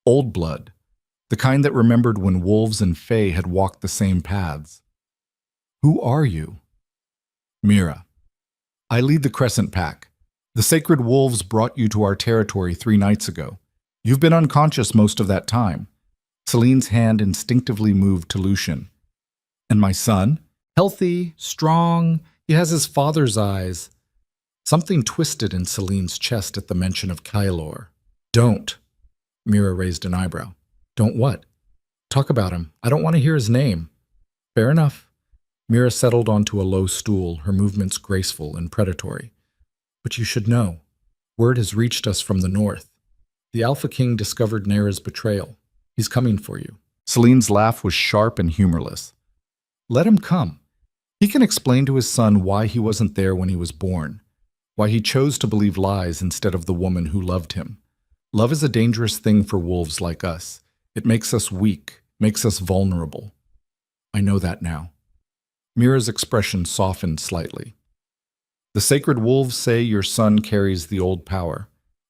Old blood. The kind that remembered when wolves and fae had walked the same paths. Who are you? Mira. I lead the Crescent Pack. The sacred wolves brought you to our territory 3 nights ago. You've been unconscious most of that time. Celine's hand instinctively moved to Lucian. And my son? Healthy, strong, he has his father's eyes. Something twisted in Celine's chest at the mention of Kylor. Don't. Mira raised an eyebrow. Don't what? Talk about him. I don't want to hear his name. Fair enough. Mira settled onto a low stool, her movements graceful and predatory. But you should know. Word has reached us from the north. The Alpha King discovered Naira's betrayal. He's coming for you. Celine's laugh was sharp and humorless. Let him come. He can explain to his son why he wasn't there when he was born, why he chose to believe lies instead of the woman who loved him. Love is a dangerous thing for wolves like us. It makes us weak, makes us vulnerable. I know that now. Mira's expression softened slightly. The sacred wolves say your son carries the old power,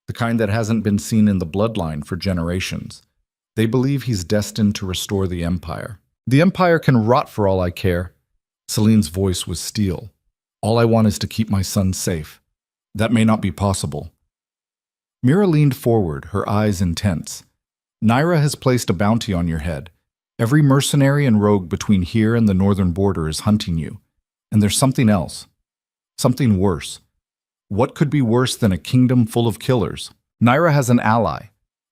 the kind that hasn't been seen in the bloodline for generations. They believe he's destined to restore the Empire. The Empire can rot for all I care. Celine's voice was steel. All I want is to keep my son safe. That may not be possible. Mira leaned forward, her eyes intense. Naira has placed a bounty on your head. Every mercenary and rogue between here and the northern border is hunting you. And there's something else. Something worse. What could be worse than a kingdom full of killers? Naira has an ally.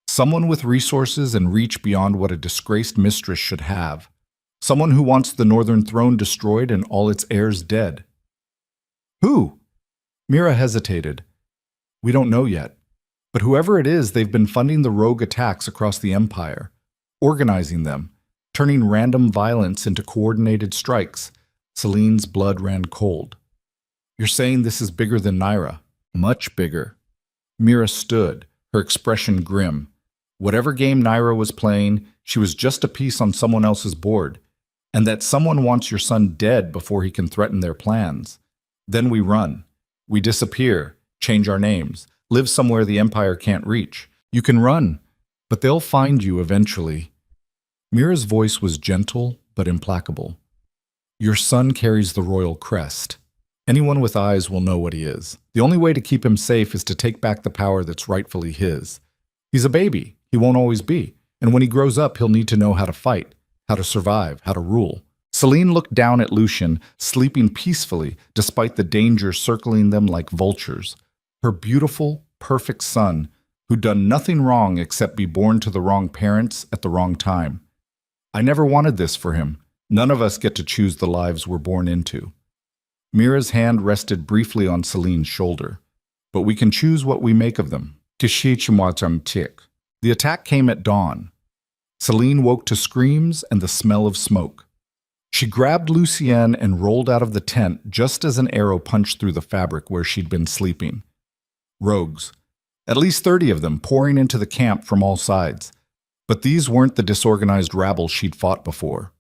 Someone with resources and reach beyond what a disgraced mistress should have. Someone who wants the northern throne destroyed and all its heirs dead. Who? Mira hesitated. We don't know yet. But whoever it is, they've been funding the rogue attacks across the Empire, organizing them, turning random violence into coordinated strikes. Celine's blood ran cold. You're saying this is bigger than Naira? Much bigger. Mira stood, her expression grim. Whatever game Naira was playing, she was just a piece on someone else's board. And that someone wants your son dead before he can threaten their plans. Then we run. We disappear, change our names, live somewhere the Empire can't reach. You can run, but they'll find you eventually. Mira's voice was gentle but implacable. Your son carries the royal crest. Anyone with eyes will know what he is. The only way to keep him safe is to take back the power that's rightfully his. He's a baby. He won't always be. And when he grows up, he'll need to know how to fight, how to survive, how to rule. Celine looked down at Lucian, sleeping peacefully despite the danger circling them like vultures. Her beautiful, perfect son, who'd done nothing wrong except be born to the wrong parents at the wrong time. I never wanted this for him. None of us get to choose the lives we're born into. Mira's hand rested briefly on Celine's shoulder. But we can choose what we make of them. The attack came at dawn. Celine woke to screams and the smell of smoke. She grabbed Lucienne and rolled out of the tent just as an arrow punched through the fabric where she'd been sleeping. Rogues. At least 30 of them pouring into the camp from all sides. But these weren't the disorganized rabble she'd fought before.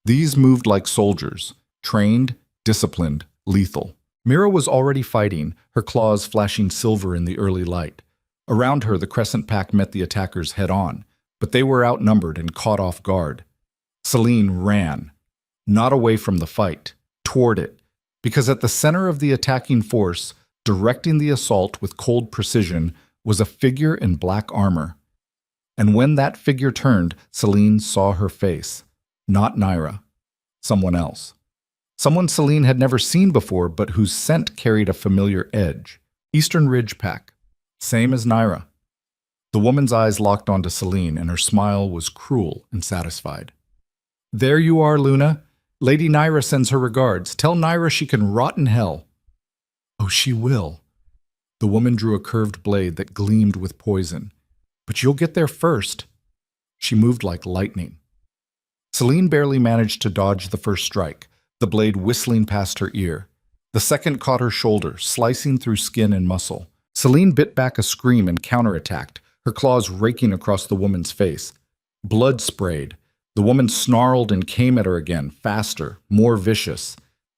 These moved like soldiers, trained, disciplined, lethal. Mira was already fighting, her claws flashing silver in the early light. Around her, the Crescent Pack met the attackers head-on, but they were outnumbered and caught off guard. Celine ran, not away from the fight, toward it, because at the center of the attacking force, directing the assault with cold precision, was a figure in black armor. And when that figure turned, Celine saw her face. Not Naira. Someone else. Someone Celine had never seen before, but whose scent carried a familiar edge. Eastern Ridge Pack. Same as Naira. The woman's eyes locked onto Celine, and her smile was cruel and satisfied. There you are, Luna. Lady Naira sends her regards. Tell Naira she can rot in hell. Oh, she will. The woman drew a curved blade that gleamed with poison. But you'll get there first. She moved like lightning. Celine barely managed to dodge the first strike, the blade whistling past her ear. The second caught her shoulder, slicing through skin and muscle. Celine bit back a scream and counterattacked, her claws raking across the woman's face. Blood sprayed. The woman snarled and came at her again, faster, more vicious.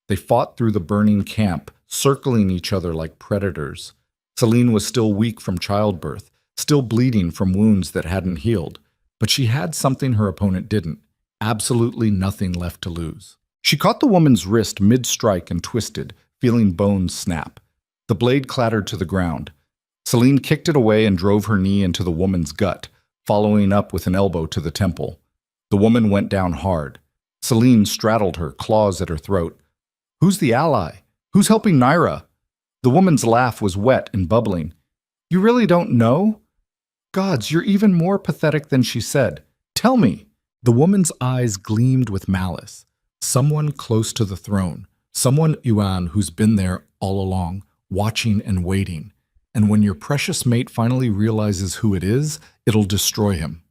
They fought through the burning camp, circling each other like predators. Celine was still weak from childbirth, still bleeding from wounds that hadn't healed. But she had something her opponent didn't. Absolutely nothing left to lose. She caught the woman's wrist mid-strike and twisted, feeling bones snap. The blade clattered to the ground. Celine kicked it away and drove her knee into the woman's gut, following up with an elbow to the temple. The woman went down hard. Celine straddled her, claws at her throat. "Who's the ally? Who's helping Naira?" The woman's laugh was wet and bubbling. "You really don't know? Gods, you're even more pathetic than she said. Tell me." The woman's eyes gleamed with malice. Someone close to the throne. Someone, Yuan, who's been there all along, watching and waiting. And when your precious mate finally realizes who it is, it'll destroy him.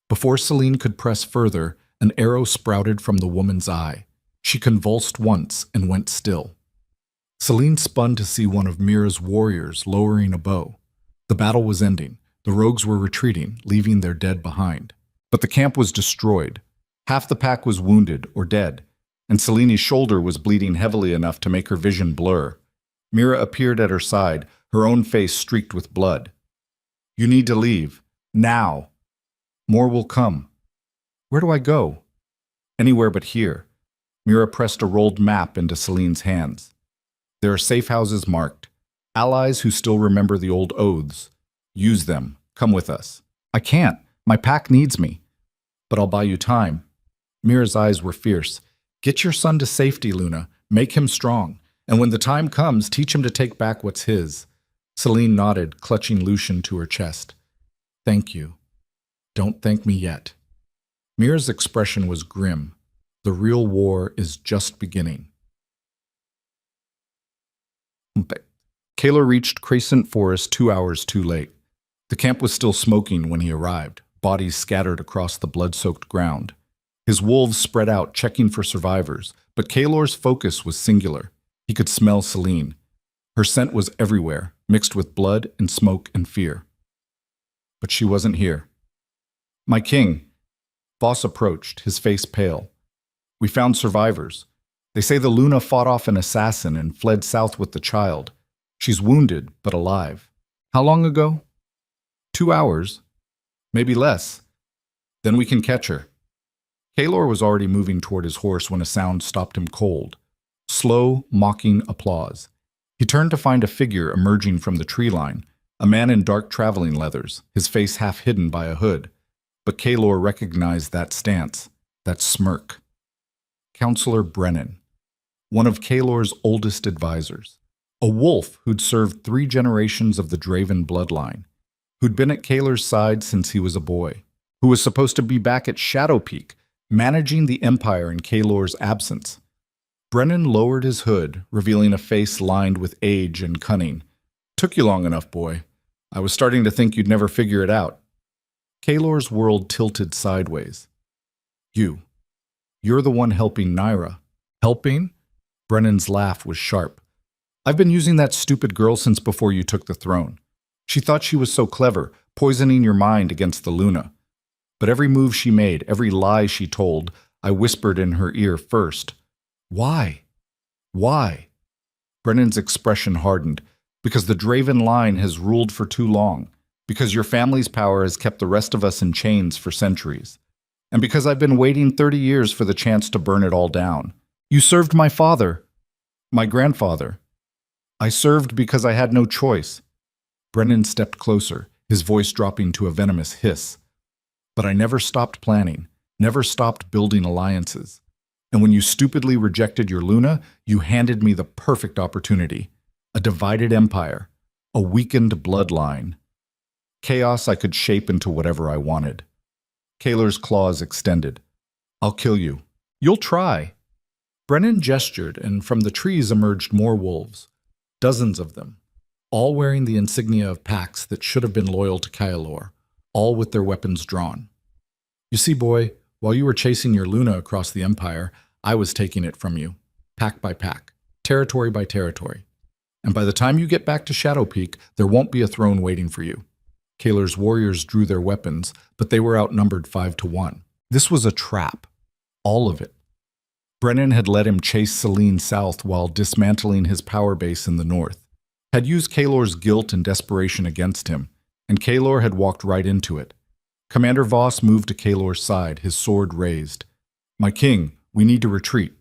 Before Celine could press further, an arrow sprouted from the woman's eye. She convulsed once and went still. Celine spun to see one of Mira's warriors lowering a bow. The battle was ending. The rogues were retreating, leaving their dead behind. But the camp was destroyed. Half the pack was wounded or dead, and Celine's shoulder was bleeding heavily enough to make her vision blur. Mira appeared at her side, her own face streaked with blood. "You need to leave. Now. More will come." "Where do I go?" "Anywhere but here." Mira pressed a rolled map into Celine's hands. "There are safe houses marked. Allies who still remember the old oaths. Use them. Come with us." "I can't. My pack needs me." "But I'll buy you time." Mira's eyes were fierce. "Get your son to safety, Luna. Make him strong. And when the time comes, teach him to take back what's his." Celine nodded, clutching Lucian to her chest. "Thank you. Don't thank me yet." Mira's expression was grim. The real war is just beginning. Kaler reached Crescent Forest 2 hours too late. The camp was still smoking when he arrived, bodies scattered across the blood-soaked ground. His wolves spread out, checking for survivors, but Kalor's focus was singular. He could smell Celine. Her scent was everywhere, mixed with blood and smoke and fear. But she wasn't here. "My king." Voss approached, his face pale. "We found survivors. They say the Luna fought off an assassin and fled south with the child. She's wounded, but alive." "How long ago?" 2 hours. Maybe less. Then we can catch her." Kalor was already moving toward his horse when a sound stopped him cold. Slow, mocking applause. He turned to find a figure emerging from the tree line, a man in dark traveling leathers, his face half hidden by a hood. But Kalor recognized that stance, that smirk. Counselor Brennan, one of Kalor's oldest advisors. A wolf who'd served 3 generations of the Draven bloodline, who'd been at Kalor's side since he was a boy, who was supposed to be back at Shadow Peak, managing the Empire in Kalor's absence. Brennan lowered his hood, revealing a face lined with age and cunning. "Took you long enough, boy. I was starting to think you'd never figure it out." Kalor's world tilted sideways. You're the one helping Naira." "Helping?" Brennan's laugh was sharp. "I've been using that stupid girl since before you took the throne. She thought she was so clever, poisoning your mind against the Luna. But every move she made, every lie she told, I whispered in her ear first. Why? Why?" Brennan's expression hardened. "Because the Draven line has ruled for too long. Because your family's power has kept the rest of us in chains for centuries. And because I've been waiting 30 years for the chance to burn it all down. You served my father. My grandfather. I served because I had no choice." Brennan stepped closer, his voice dropping to a venomous hiss. "But I never stopped planning, never stopped building alliances. And when you stupidly rejected your Luna, you handed me the perfect opportunity. A divided empire, a weakened bloodline. Chaos I could shape into whatever I wanted." Kalor's claws extended. "I'll kill you." "You'll try." Brennan gestured, and from the trees emerged more wolves. Dozens of them, all wearing the insignia of packs that should have been loyal to Kalor, all with their weapons drawn. "You see, boy, while you were chasing your Luna across the Empire, I was taking it from you, pack by pack, territory by territory. And by the time you get back to Shadow Peak, there won't be a throne waiting for you." Kalor's warriors drew their weapons, but they were outnumbered 5-1. This was a trap. All of it. Brennan had let him chase Celine south while dismantling his power base in the north. Had used Kalor's guilt and desperation against him. and Kaelor had walked right into it. Commander Voss moved to Kaelor's side, his sword raised. "My king, we need to retreat."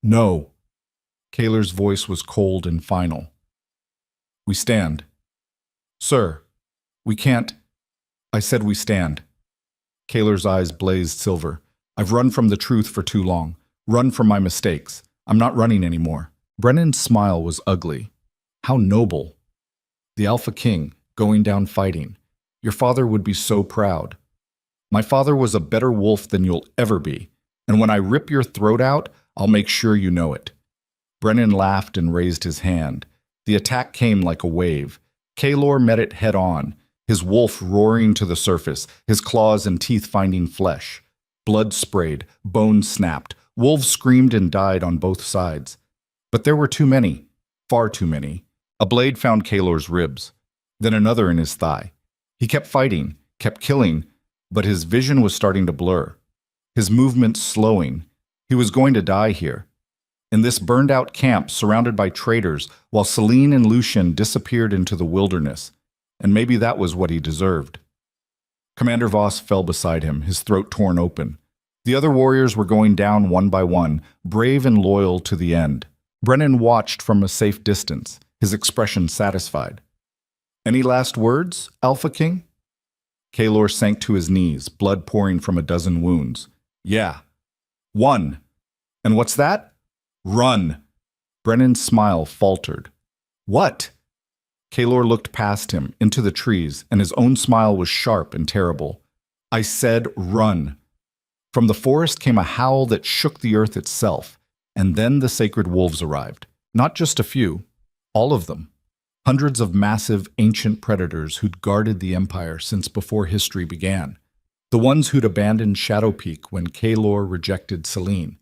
"No." Kaelor's voice was cold and final. "We stand." "Sir, we can't." "I said we stand." Kaelor's eyes blazed silver. "I've run from the truth for too long. Run from my mistakes. I'm not running anymore." Brennan's smile was ugly. How noble. The Alpha King, going down fighting. Your father would be so proud. "My father was a better wolf than you'll ever be, and when I rip your throat out, I'll make sure you know it." Brennan laughed and raised his hand. The attack came like a wave. Kaelor met it head on, his wolf roaring to the surface, his claws and teeth finding flesh. Blood sprayed, bones snapped, wolves screamed and died on both sides. But there were too many, far too many. A blade found Kaelor's ribs, then another in his thigh. He kept fighting, kept killing, but his vision was starting to blur. His movements slowing. He was going to die here. In this burned-out camp surrounded by traitors, while Celine and Lucien disappeared into the wilderness. And maybe that was what he deserved. Commander Voss fell beside him, his throat torn open. The other warriors were going down one by one, brave and loyal to the end. Brennan watched from a safe distance, his expression satisfied. "Any last words, Alpha King?" Kaelor sank to his knees, blood pouring from a dozen wounds. "Yeah. One. And what's that?" "Run." Brennan's smile faltered. "What?" Kaelor looked past him, into the trees, and his own smile was sharp and terrible. "I said run." From the forest came a howl that shook the earth itself, and then the sacred wolves arrived. Not just a few, all of them. Hundreds of massive, ancient predators who'd guarded the Empire since before history began. The ones who'd abandoned Shadow Peak when Kaelor rejected Celine.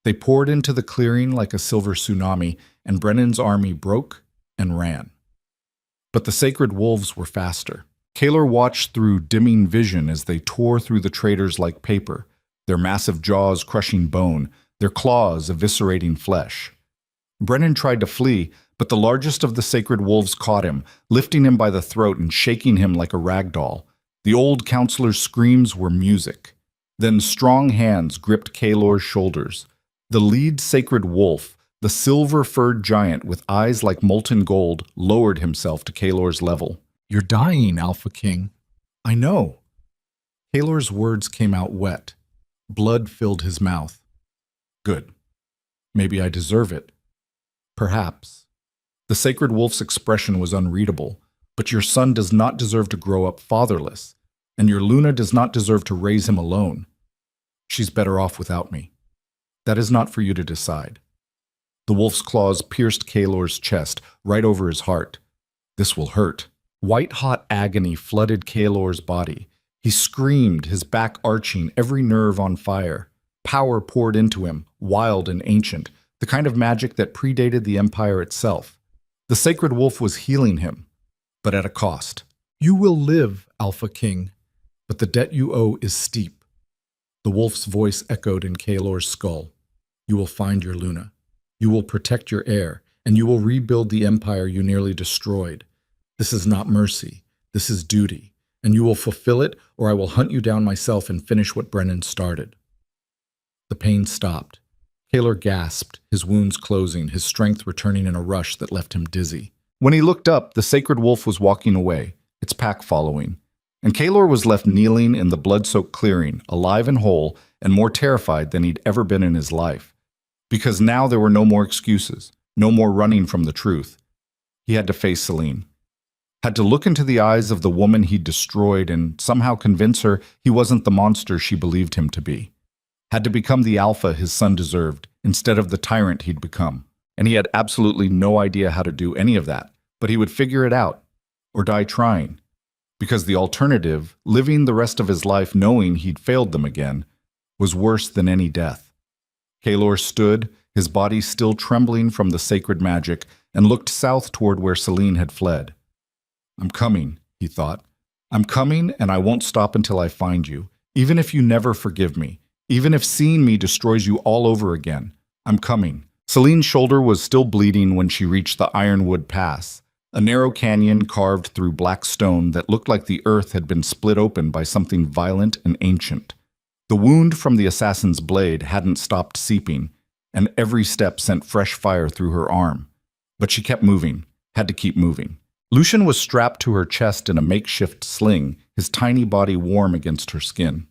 They poured into the clearing like a silver tsunami, and Brennan's army broke and ran. But the sacred wolves were faster. Kaelor watched through dimming vision as they tore through the traitors like paper, their massive jaws crushing bone, their claws eviscerating flesh. Brennan tried to flee, but the largest of the sacred wolves caught him, lifting him by the throat and shaking him like a rag doll. The old counselor's screams were music. Then strong hands gripped Kaelor's shoulders. The lead sacred wolf, the silver-furred giant with eyes like molten gold, lowered himself to Kaelor's level. "You're dying, Alpha King." "I know." Kaelor's words came out wet. Blood filled his mouth. "Good. Maybe I deserve it. Perhaps." The sacred wolf's expression was unreadable. "But your son does not deserve to grow up fatherless, and your Luna does not deserve to raise him alone. She's better off without me. That is not for you to decide." The wolf's claws pierced Kaelor's chest, right over his heart. "This will hurt." White-hot agony flooded Kaelor's body. He screamed, his back arching, every nerve on fire. Power poured into him, wild and ancient, the kind of magic that predated the Empire itself. The sacred wolf was healing him, but at a cost. "You will live, Alpha King, but the debt you owe is steep." The wolf's voice echoed in Kaelor's skull. "You will find your Luna. You will protect your heir, and you will rebuild the empire you nearly destroyed. This is not mercy. This is duty, and you will fulfill it, or I will hunt you down myself and finish what Brennan started." The pain stopped. Kaelor gasped, his wounds closing, his strength returning in a rush that left him dizzy. When he looked up, the sacred wolf was walking away, its pack following. And Kaelor was left kneeling in the blood-soaked clearing, alive and whole, and more terrified than he'd ever been in his life. Because now there were no more excuses, no more running from the truth. He had to face Celine. Had to look into the eyes of the woman he'd destroyed and somehow convince her he wasn't the monster she believed him to be. Had to become the alpha his son deserved, instead of the tyrant he'd become. And he had absolutely no idea how to do any of that, but he would figure it out, or die trying. Because the alternative, living the rest of his life knowing he'd failed them again, was worse than any death. Kaelor stood, his body still trembling from the sacred magic, and looked south toward where Celine had fled. "I'm coming," he thought. "I'm coming, and I won't stop until I find you, even if you never forgive me, even if seeing me destroys you all over again. I'm coming." Celine's shoulder was still bleeding when she reached the Ironwood Pass, a narrow canyon carved through black stone that looked like the earth had been split open by something violent and ancient. The wound from the assassin's blade hadn't stopped seeping, and every step sent fresh fire through her arm. But she kept moving, had to keep moving. Lucian was strapped to her chest in a makeshift sling, his tiny body warm against her skin.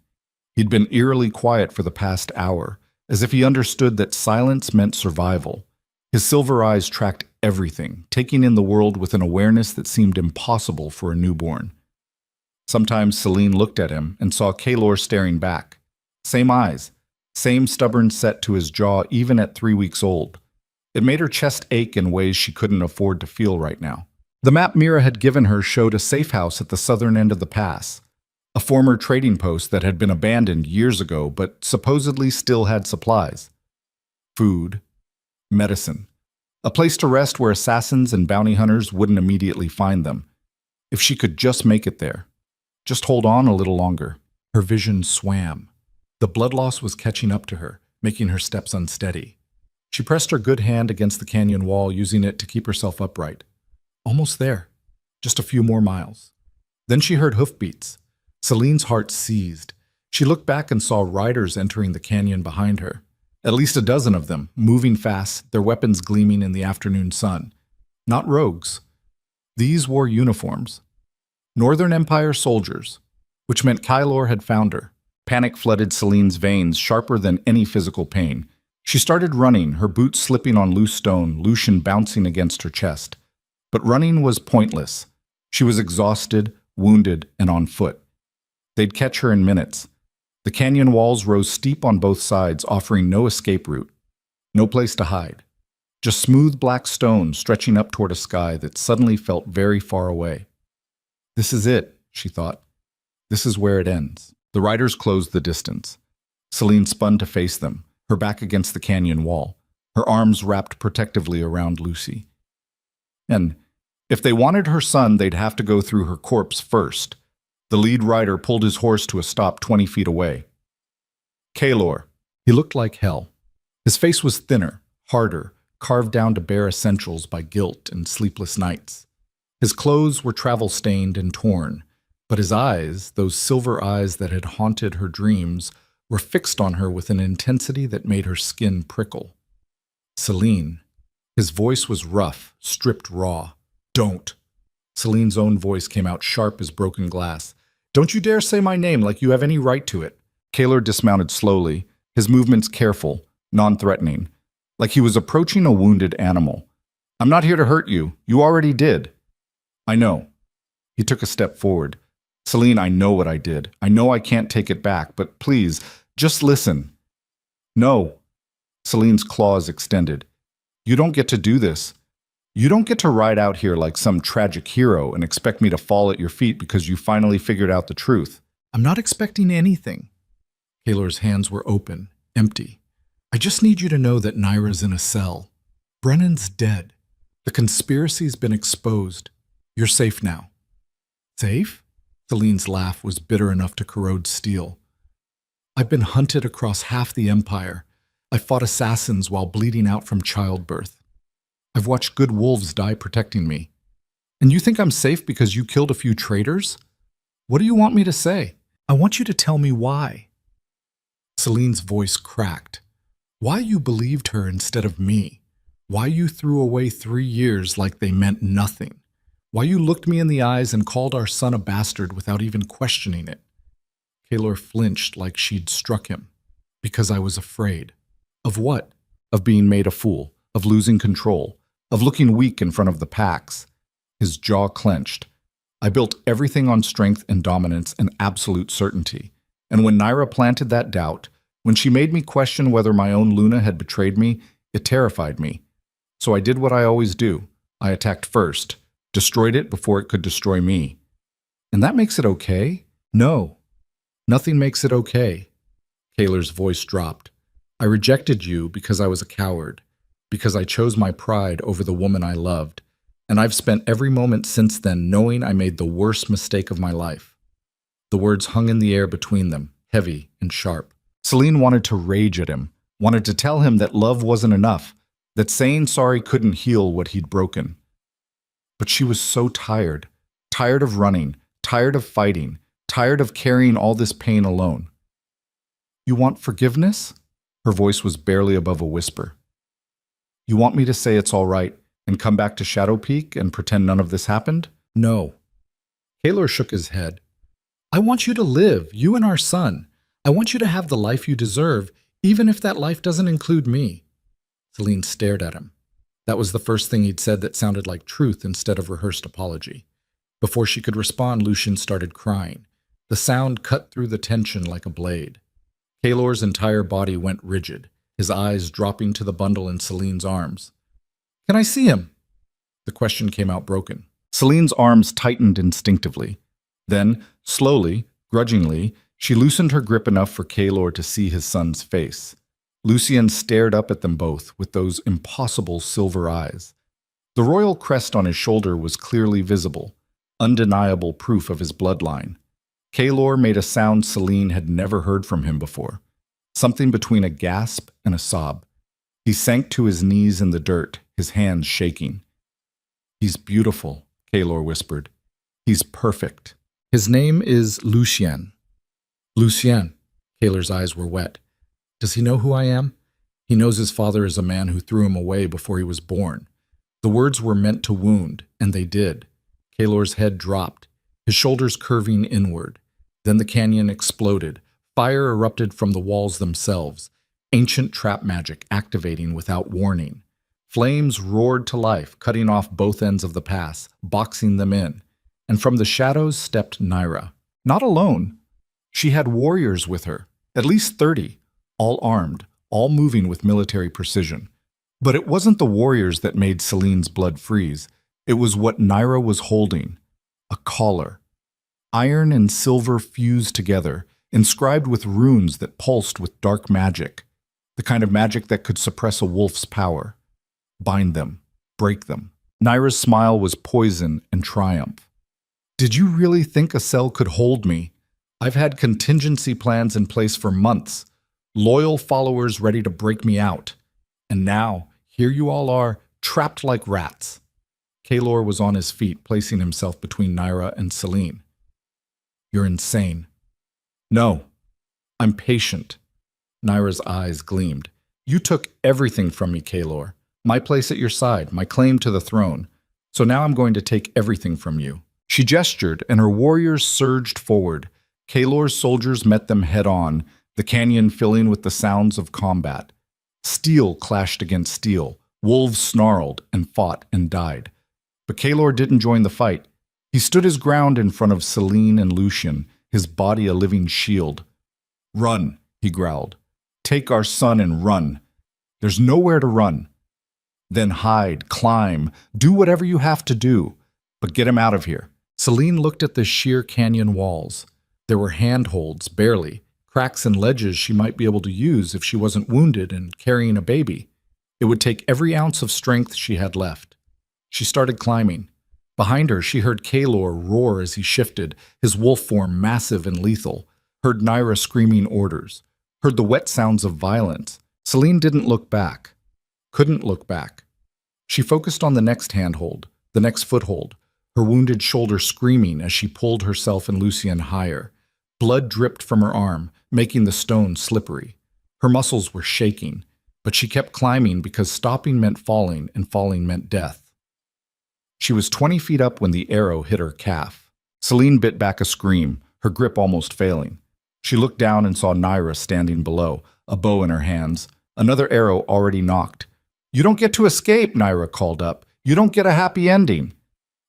He'd been eerily quiet for the past hour, as if he understood that silence meant survival. His silver eyes tracked everything, taking in the world with an awareness that seemed impossible for a newborn. Sometimes Celine looked at him and saw Kaelor staring back. Same eyes, same stubborn set to his jaw even at 3 weeks old. It made her chest ache in ways she couldn't afford to feel right now. The map Mira had given her showed a safe house at the southern end of the pass, a former trading post that had been abandoned years ago but supposedly still had supplies. Food, medicine, a place to rest where assassins and bounty hunters wouldn't immediately find them. If she could just make it there, just hold on a little longer. Her vision swam. The blood loss was catching up to her, making her steps unsteady. She pressed her good hand against the canyon wall, using it to keep herself upright. Almost there. Just a few more miles. Then she heard hoofbeats. Celine's heart seized. She looked back and saw riders entering the canyon behind her. At least a dozen of them, moving fast, their weapons gleaming in the afternoon sun. Not rogues. These wore uniforms. Northern Empire soldiers, which meant Kaelor had found her. Panic flooded Celine's veins, sharper than any physical pain. She started running, her boots slipping on loose stone, Lucian bouncing against her chest. But running was pointless. She was exhausted, wounded, and on foot. They'd catch her in minutes. The canyon walls rose steep on both sides, offering no escape route. No place to hide. Just smooth black stone stretching up toward a sky that suddenly felt very far away. This is it, she thought. This is where it ends. The riders closed the distance. Celine spun to face them, her back against the canyon wall, her arms wrapped protectively around Lucy. And if they wanted her son, they'd have to go through her corpse first. The lead rider pulled his horse to a stop 20 feet away. Kaelor. He looked like hell. His face was thinner, harder, carved down to bare essentials by guilt and sleepless nights. His clothes were travel-stained and torn, but his eyes, those silver eyes that had haunted her dreams, were fixed on her with an intensity that made her skin prickle. Celine. His voice was rough, stripped raw. Don't. Celine's own voice came out sharp as broken glass. Don't you dare say my name like you have any right to it. Kaelor dismounted slowly, his movements careful, non-threatening, like he was approaching a wounded animal. I'm not here to hurt you. You already did. I know. He took a step forward. Celine, I know what I did. I know I can't take it back, but please, just listen. No. Celine's claws extended. You don't get to do this. You don't get to ride out here like some tragic hero and expect me to fall at your feet because you finally figured out the truth. I'm not expecting anything. Kaelor's hands were open, empty. I just need you to know that Naira's in a cell. Brennan's dead. The conspiracy's been exposed. You're safe now. Safe? Celine's laugh was bitter enough to corrode steel. I've been hunted across half the Empire. I fought assassins while bleeding out from childbirth. I've watched good wolves die protecting me. And you think I'm safe because you killed a few traitors? What do you want me to say? I want you to tell me why. Celine's voice cracked. Why you believed her instead of me. Why you threw away 3 years like they meant nothing. Why you looked me in the eyes and called our son a bastard without even questioning it. Kaelor flinched like she'd struck him. Because I was afraid. Of what? Of being made a fool. Of losing control. Of looking weak in front of the packs. His jaw clenched. I built everything on strength and dominance and absolute certainty. And when Naira planted that doubt, when she made me question whether my own Luna had betrayed me, it terrified me. So I did what I always do. I attacked first, destroyed it before it could destroy me. And that makes it okay? No. Nothing makes it okay. Kaelor's voice dropped. I rejected you because I was a coward, because I chose my pride over the woman I loved, and I've spent every moment since then knowing I made the worst mistake of my life. The words hung in the air between them, heavy and sharp. Celine wanted to rage at him, wanted to tell him that love wasn't enough, that saying sorry couldn't heal what he'd broken. But she was so tired. Tired of running, tired of fighting, tired of carrying all this pain alone. You want forgiveness? Her voice was barely above a whisper. You want me to say it's all right and come back to Shadow Peak and pretend none of this happened? No. Kaylor shook his head. I want you to live, you and our son. I want you to have the life you deserve, even if that life doesn't include me. Celine stared at him. That was the first thing he'd said that sounded like truth instead of rehearsed apology. Before she could respond, Lucien started crying. The sound cut through the tension like a blade. Kaylor's entire body went rigid, his eyes dropping to the bundle in Celine's arms. Can I see him? The question came out broken. Celine's arms tightened instinctively. Then, slowly, grudgingly, she loosened her grip enough for Kaylor to see his son's face. Lucien stared up at them both with those impossible silver eyes. The royal crest on his shoulder was clearly visible, undeniable proof of his bloodline. Kaylor made a sound Celine had never heard from him before, something between a gasp and a sob. He sank to his knees in the dirt, his hands shaking. He's beautiful, Kaylor whispered. He's perfect. His name is Lucien. Lucien. Kaylor's eyes were wet. Does he know who I am? He knows his father is a man who threw him away before he was born. The words were meant to wound, and they did. Kaylor's head dropped, his shoulders curving inward. Then the canyon exploded. Fire erupted from the walls themselves, ancient trap magic activating without warning. Flames roared to life, cutting off both ends of the pass, boxing them in. And from the shadows stepped Naira. Not alone. She had warriors with her, at least 30, all armed, all moving with military precision. But it wasn't the warriors that made Celine's blood freeze. It was what Naira was holding, a collar. Iron and silver fused together, inscribed with runes that pulsed with dark magic, the kind of magic that could suppress a wolf's power. Bind them, break them. Naira's smile was poison and triumph. Did you really think a cell could hold me? I've had contingency plans in place for months, loyal followers ready to break me out. And now, here you all are, trapped like rats. Kaylor was on his feet, placing himself between Naira and Celine. You're insane. No, I'm patient. Naira's eyes gleamed. You took everything from me, Kaylor. My place at your side, my claim to the throne. So now I'm going to take everything from you. She gestured, and her warriors surged forward. Kaylor's soldiers met them head-on, the canyon filling with the sounds of combat. Steel clashed against steel. Wolves snarled and fought and died. But Kaylor didn't join the fight. He stood his ground in front of Celine and Lucien, his body a living shield. Run, he growled. Take our son and run. There's nowhere to run. Then hide, climb, do whatever you have to do. But get him out of here. Celine looked at the sheer canyon walls. There were handholds, barely, cracks and ledges she might be able to use if she wasn't wounded and carrying a baby. It would take every ounce of strength she had left. She started climbing. Behind her, she heard Kaylor roar as he shifted, his wolf form massive and lethal, heard Naira screaming orders, heard the wet sounds of violence. Celine didn't look back, couldn't look back. She focused on the next handhold, the next foothold, her wounded shoulder screaming as she pulled herself and Lucien higher. Blood dripped from her arm, making the stone slippery. Her muscles were shaking, but she kept climbing because stopping meant falling and falling meant death. She was 20 feet up when the arrow hit her calf. Celine bit back a scream, her grip almost failing. She looked down and saw Naira standing below, a bow in her hands, another arrow already knocked. You don't get to escape, Naira called up. You don't get a happy ending.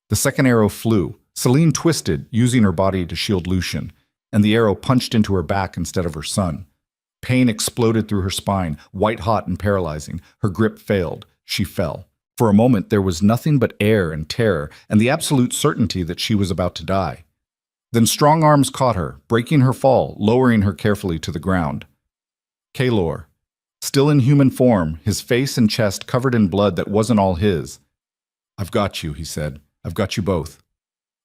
The second arrow flew. Celine twisted, using her body to shield Lucien, and the arrow punched into her back instead of her son. Pain exploded through her spine, white-hot and paralyzing. Her grip failed. She fell. For a moment, there was nothing but air and terror and the absolute certainty that she was about to die. Then strong arms caught her, breaking her fall, lowering her carefully to the ground. Kaylor, still in human form, his face and chest covered in blood that wasn't all his. I've got you, he said. I've got you both.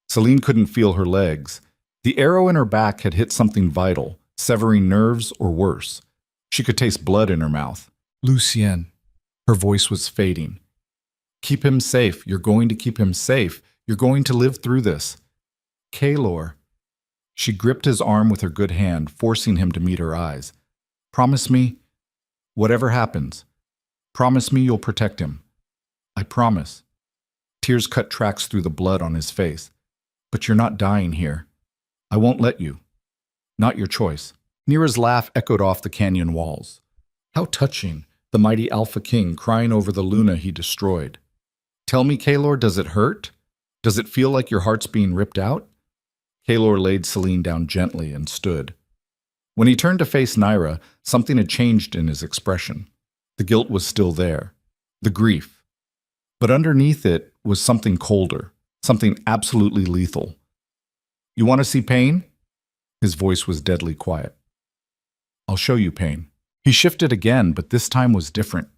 Celine couldn't feel her legs. The arrow in her back had hit something vital, severing nerves or worse. She could taste blood in her mouth. Lucien. Her voice was fading. Keep him safe. You're going to keep him safe. You're going to live through this. Kaelor. She gripped his arm with her good hand, forcing him to meet her eyes. Promise me, whatever happens, promise me you'll protect him. I promise. Tears cut tracks through the blood on his face. But you're not dying here. I won't let you. Not your choice. Nira's laugh echoed off the canyon walls. How touching, the mighty Alpha King crying over the Luna he destroyed. Tell me, Kaelor, does it hurt? Does it feel like your heart's being ripped out? Kaelor laid Selene down gently and stood. When he turned to face Nira, something had changed in his expression. The guilt was still there, the grief. But underneath it was something colder, something absolutely lethal. You want to see pain? His voice was deadly quiet. I'll show you pain. He shifted again, but this time was different.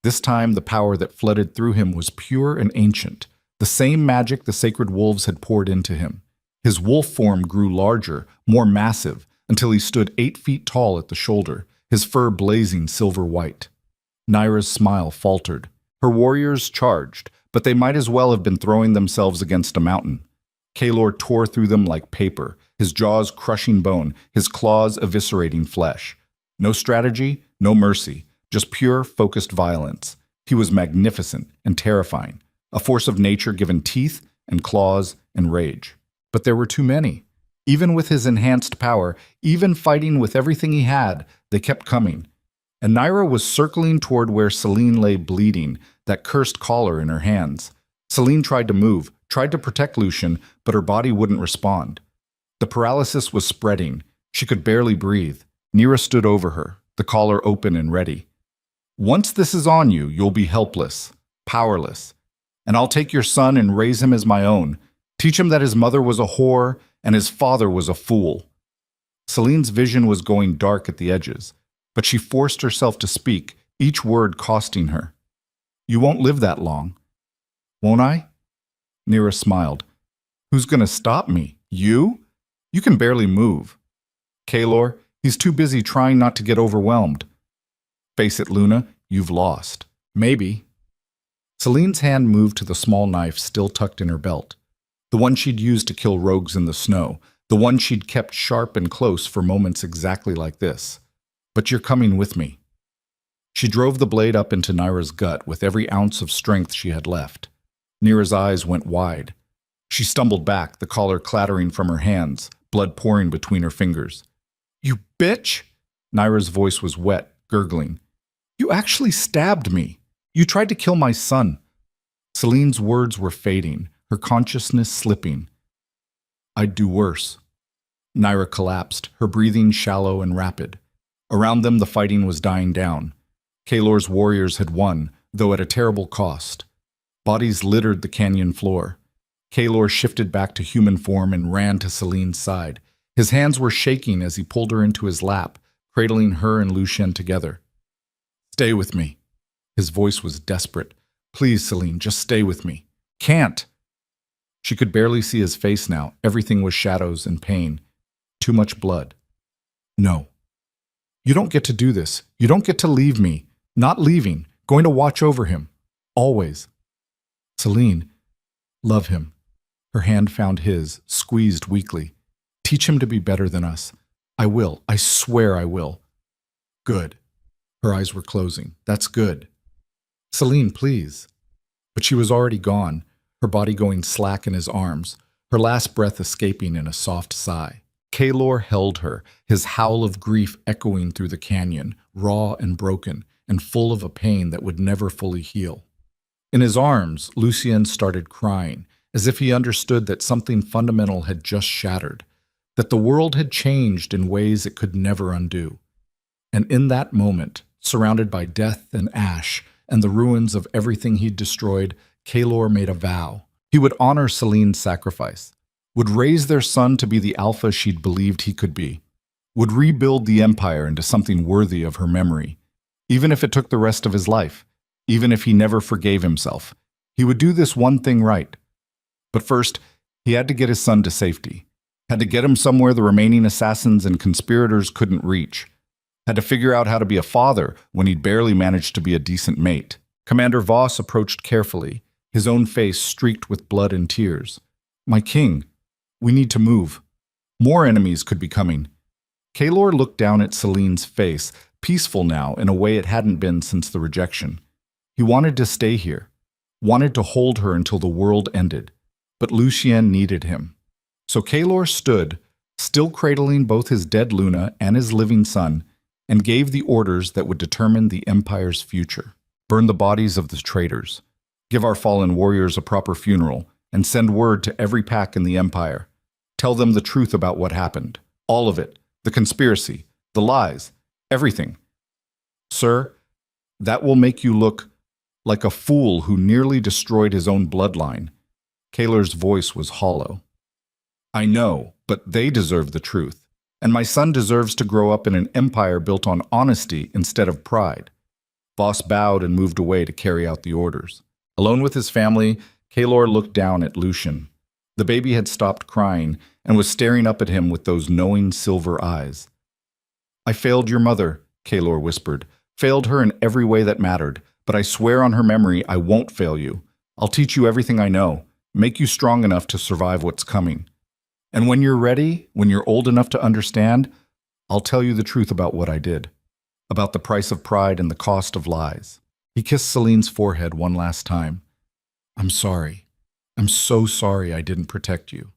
This time the power that flooded through him was pure and ancient, the same magic the sacred wolves had poured into him. His wolf form grew larger, more massive, until he stood 8 feet tall at the shoulder, his fur blazing silver white. Nira's smile faltered. Her warriors charged, but they might as well have been throwing themselves against a mountain. Kaelor tore through them like paper, his jaws crushing bone, his claws eviscerating flesh. No strategy, no mercy, just pure, focused violence. He was magnificent and terrifying, a force of nature given teeth and claws and rage. But there were too many. Even with his enhanced power, even fighting with everything he had, they kept coming. And Nira was circling toward where Selene lay bleeding, that cursed collar in her hands. Selene tried to move, tried to protect Lucian, but her body wouldn't respond. The paralysis was spreading. She could barely breathe. Nira stood over her, the collar open and ready. Once this is on you, you'll be helpless, powerless. And I'll take your son and raise him as my own. Teach him that his mother was a whore and his father was a fool. Selene's vision was going dark at the edges, but she forced herself to speak, each word costing her. You won't live that long. Won't I? Nira smiled. Who's going to stop me? You? You can barely move. Kaelor, he's too busy trying not to get overwhelmed. Face it, Luna, you've lost. Maybe. Selene's hand moved to the small knife still tucked in her belt. The one she'd used to kill rogues in the snow, the one she'd kept sharp and close for moments exactly like this. But you're coming with me. She drove the blade up into Nira's gut with every ounce of strength she had left. Nira's eyes went wide. She stumbled back, the collar clattering from her hands, blood pouring between her fingers. You bitch! Nira's voice was wet, gurgling. You actually stabbed me. You tried to kill my son. Selene's words were fading, her consciousness slipping. I'd do worse. Nira collapsed, her breathing shallow and rapid. Around them the fighting was dying down. Kaelor's warriors had won, though at a terrible cost. Bodies littered the canyon floor. Kaelor shifted back to human form and ran to Selene's side. His hands were shaking as he pulled her into his lap, cradling her and Lucian together. Stay with me. His voice was desperate. Please, Selene, just stay with me. Can't. She could barely see his face now. Everything was shadows and pain. Too much blood. No. You don't get to do this. You don't get to leave me. Not leaving. Going to watch over him. Always. Selene. Love him. Her hand found his, squeezed weakly. Teach him to be better than us. I will. I swear I will. Good. Her eyes were closing. That's good. Selene, please. But she was already gone, her body going slack in his arms, her last breath escaping in a soft sigh. Kaelor held her, his howl of grief echoing through the canyon, raw and broken, and full of a pain that would never fully heal. In his arms, Lucian started crying, as if he understood that something fundamental had just shattered, that the world had changed in ways it could never undo. And in that moment, surrounded by death and ash, and the ruins of everything he'd destroyed, Kaelor made a vow. He would honor Selene's sacrifice, would raise their son to be the alpha she'd believed he could be, would rebuild the empire into something worthy of her memory, even if it took the rest of his life, even if he never forgave himself. He would do this one thing right. But first, he had to get his son to safety, had to get him somewhere the remaining assassins and conspirators couldn't reach, had to figure out how to be a father when he'd barely managed to be a decent mate. Commander Voss approached carefully, his own face streaked with blood and tears. "My king, we need to move. More enemies could be coming." Kaelor looked down at Celine's face, peaceful now in a way it hadn't been since the rejection. He wanted to stay here, wanted to hold her until the world ended, but Lucien needed him. So Kaelor stood, still cradling both his dead Luna and his living son, and gave the orders that would determine the Empire's future. "Burn the bodies of the traitors. Give our fallen warriors a proper funeral, and send word to every pack in the Empire. Tell them the truth about what happened. All of it. The conspiracy. The lies. Everything. Sir, that will make you look like a fool who nearly destroyed his own bloodline." Kaelor's voice was hollow. "I know, but they deserve the truth. And my son deserves to grow up in an empire built on honesty instead of pride." Voss bowed and moved away to carry out the orders. Alone with his family, Kaelor looked down at Lucien. The baby had stopped crying and was staring up at him with those knowing silver eyes. "I failed your mother," Kaelor whispered. "Failed her in every way that mattered, but I swear on her memory I won't fail you. I'll teach you everything I know, make you strong enough to survive what's coming. And when you're ready, when you're old enough to understand, I'll tell you the truth about what I did, about the price of pride and the cost of lies." He kissed Celine's forehead one last time. "I'm sorry. I'm so sorry I didn't protect you."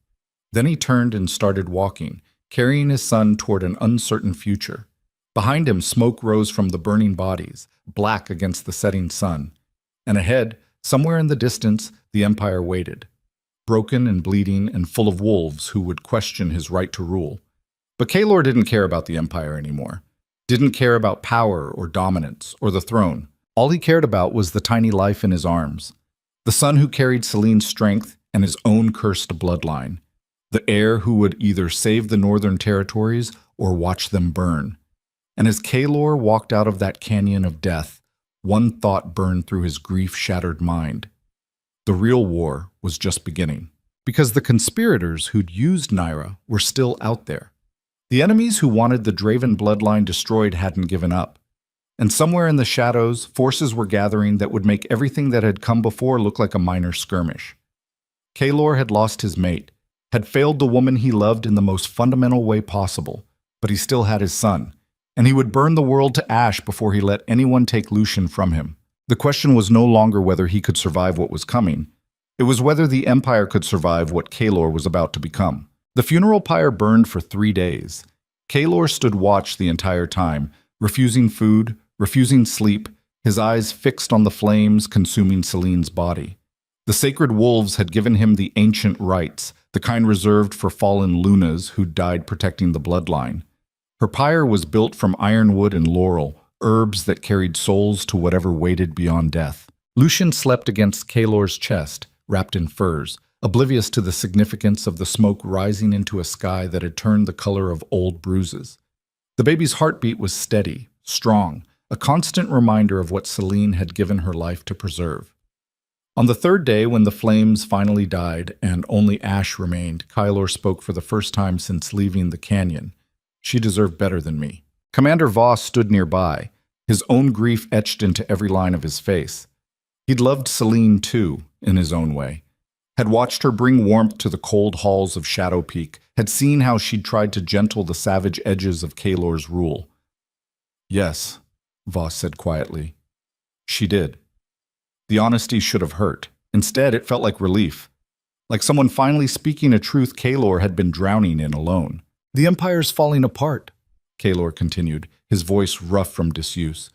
Then he turned and started walking, carrying his son toward an uncertain future. Behind him, smoke rose from the burning bodies, black against the setting sun. And ahead, somewhere in the distance, the Empire waited, broken and bleeding and full of wolves who would question his right to rule. But Kaelor didn't care about the Empire anymore, didn't care about power or dominance or the throne. All he cared about was the tiny life in his arms, the son who carried Celine's strength and his own cursed bloodline, the heir who would either save the northern territories or watch them burn. And as Kaelor walked out of that canyon of death, one thought burned through his grief-shattered mind. The real war was just beginning, because the conspirators who'd used Nyra were still out there. The enemies who wanted the Draven bloodline destroyed hadn't given up. And somewhere in the shadows, forces were gathering that would make everything that had come before look like a minor skirmish. Kaelor had lost his mate, had failed the woman he loved in the most fundamental way possible, but he still had his son, and he would burn the world to ash before he let anyone take Lucien from him. The question was no longer whether he could survive what was coming. It was whether the Empire could survive what Kaelor was about to become. The funeral pyre burned for 3 days. Kaelor stood watch the entire time, refusing food, refusing sleep, his eyes fixed on the flames consuming Celine's body. The sacred wolves had given him the ancient rites, the kind reserved for fallen Lunas who'd died protecting the bloodline. Her pyre was built from ironwood and laurel, herbs that carried souls to whatever waited beyond death. Lucien slept against Kaelor's chest, wrapped in furs, oblivious to the significance of the smoke rising into a sky that had turned the color of old bruises. The baby's heartbeat was steady, strong, a constant reminder of what Celine had given her life to preserve. On the 3rd day, when the flames finally died and only ash remained, Kaelor spoke for the first time since leaving the canyon. "She deserved better than me." Commander Voss stood nearby, his own grief etched into every line of his face. He'd loved Celine too, in his own way. Had watched her bring warmth to the cold halls of Shadow Peak, had seen how she'd tried to gentle the savage edges of Kaelor's rule. "Yes," Voss said quietly. "She did." The honesty should have hurt. Instead, it felt like relief. Like someone finally speaking a truth Kaelor had been drowning in alone. "The Empire's falling apart," Kaelor continued, his voice rough from disuse.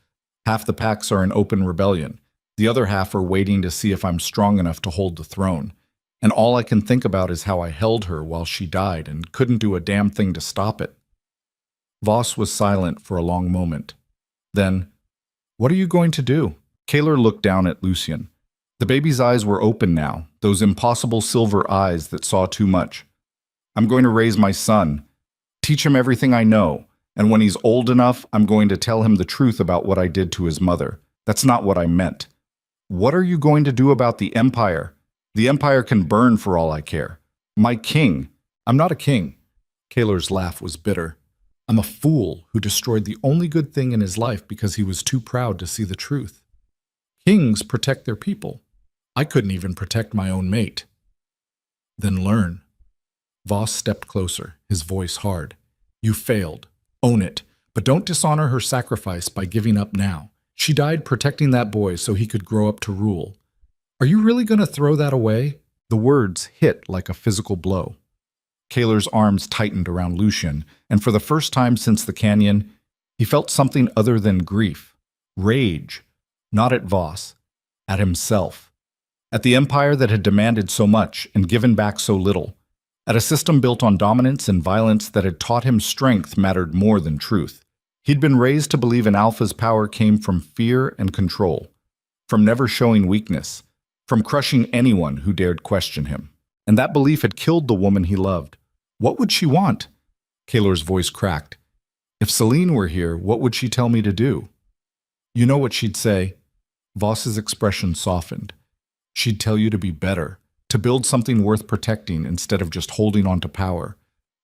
"Half the packs are in open rebellion. The other half are waiting to see if I'm strong enough to hold the throne. And all I can think about is how I held her while she died and couldn't do a damn thing to stop it." Voss was silent for a long moment. Then, "What are you going to do?" Kaelor looked down at Lucien. The baby's eyes were open now, those impossible silver eyes that saw too much. "I'm going to raise my son, teach him everything I know, and when he's old enough, I'm going to tell him the truth about what I did to his mother. That's not what I meant." "What are you going to do about the Empire? The Empire can burn for all I care. My king." "I'm not a king." Kaelor's laugh was bitter. "I'm a fool who destroyed the only good thing in his life because he was too proud to see the truth. Kings protect their people. I couldn't even protect my own mate. Then learn. Voss stepped closer, his voice hard. You failed. Own it. But don't dishonor her sacrifice by giving up now. She died protecting that boy so he could grow up to rule. Are you really going to throw that away? The words hit like a physical blow. Kaler's arms tightened around Lucien, and for the first time since the canyon, he felt something other than grief. Rage. Not at Voss. At himself. At the empire that had demanded so much and given back so little. At a system built on dominance and violence that had taught him strength mattered more than truth. He'd been raised to believe an alpha's power came from fear and control, from never showing weakness, from crushing anyone who dared question him. And that belief had killed the woman he loved. What would she want? Kaler's voice cracked. If Celine were here, what would she tell me to do? You know what she'd say? Voss's expression softened. She'd tell you to be better, to build something worth protecting instead of just holding on to power,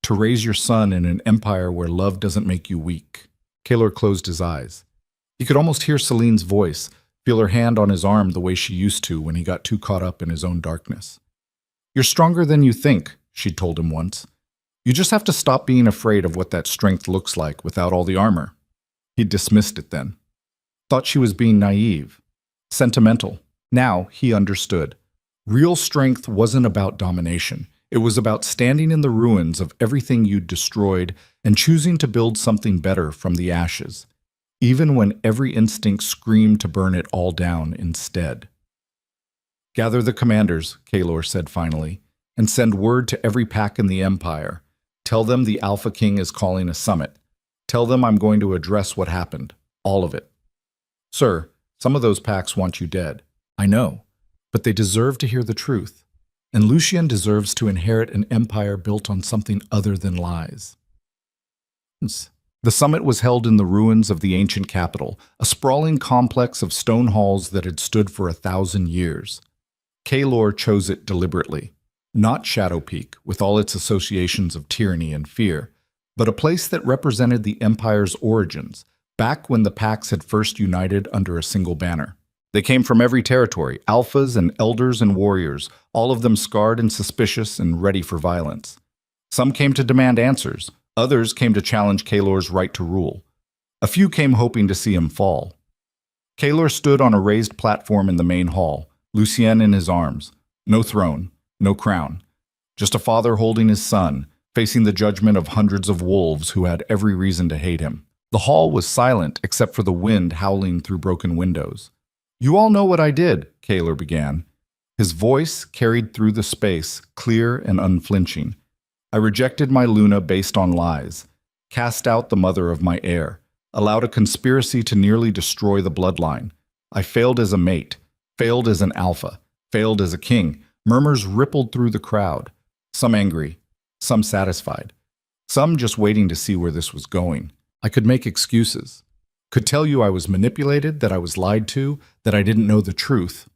to raise your son in an empire where love doesn't make you weak. Kaler closed his eyes. He could almost hear Celine's voice, feel her hand on his arm the way she used to when he got too caught up in his own darkness. You're stronger than you think, she'd told him once. You just have to stop being afraid of what that strength looks like without all the armor. He'd dismissed it then. Thought she was being naive, sentimental. Now he understood. Real strength wasn't about domination. It was about standing in the ruins of everything you'd destroyed and choosing to build something better from the ashes, even when every instinct screamed to burn it all down instead. Gather the commanders, Kaler said finally, and send word to every pack in the Empire. Tell them the Alpha King is calling a summit. Tell them I'm going to address what happened, all of it. Sir, some of those packs want you dead. I know, but they deserve to hear the truth. And Lucien deserves to inherit an empire built on something other than lies. The summit was held in the ruins of the ancient capital, a sprawling complex of stone halls that had stood for 1,000 years. Kaler chose it deliberately. Not Shadow Peak, with all its associations of tyranny and fear, but a place that represented the Empire's origins, back when the packs had first united under a single banner. They came from every territory, alphas and elders and warriors, all of them scarred and suspicious and ready for violence. Some came to demand answers, others came to challenge Kaler's right to rule. A few came hoping to see him fall. Kaler stood on a raised platform in the main hall, Lucien in his arms. No throne, no crown. Just a father holding his son, facing the judgment of hundreds of wolves who had every reason to hate him. The hall was silent except for the wind howling through broken windows. You all know what I did, Kaler began. His voice carried through the space, clear and unflinching. I rejected my Luna based on lies, cast out the mother of my heir, allowed a conspiracy to nearly destroy the bloodline. I failed as a mate, failed as an alpha, failed as a king. Murmurs rippled through the crowd, some angry, some satisfied, some just waiting to see where this was going. I could make excuses. Could tell you I was manipulated, that I was lied to, that I didn't know the truth.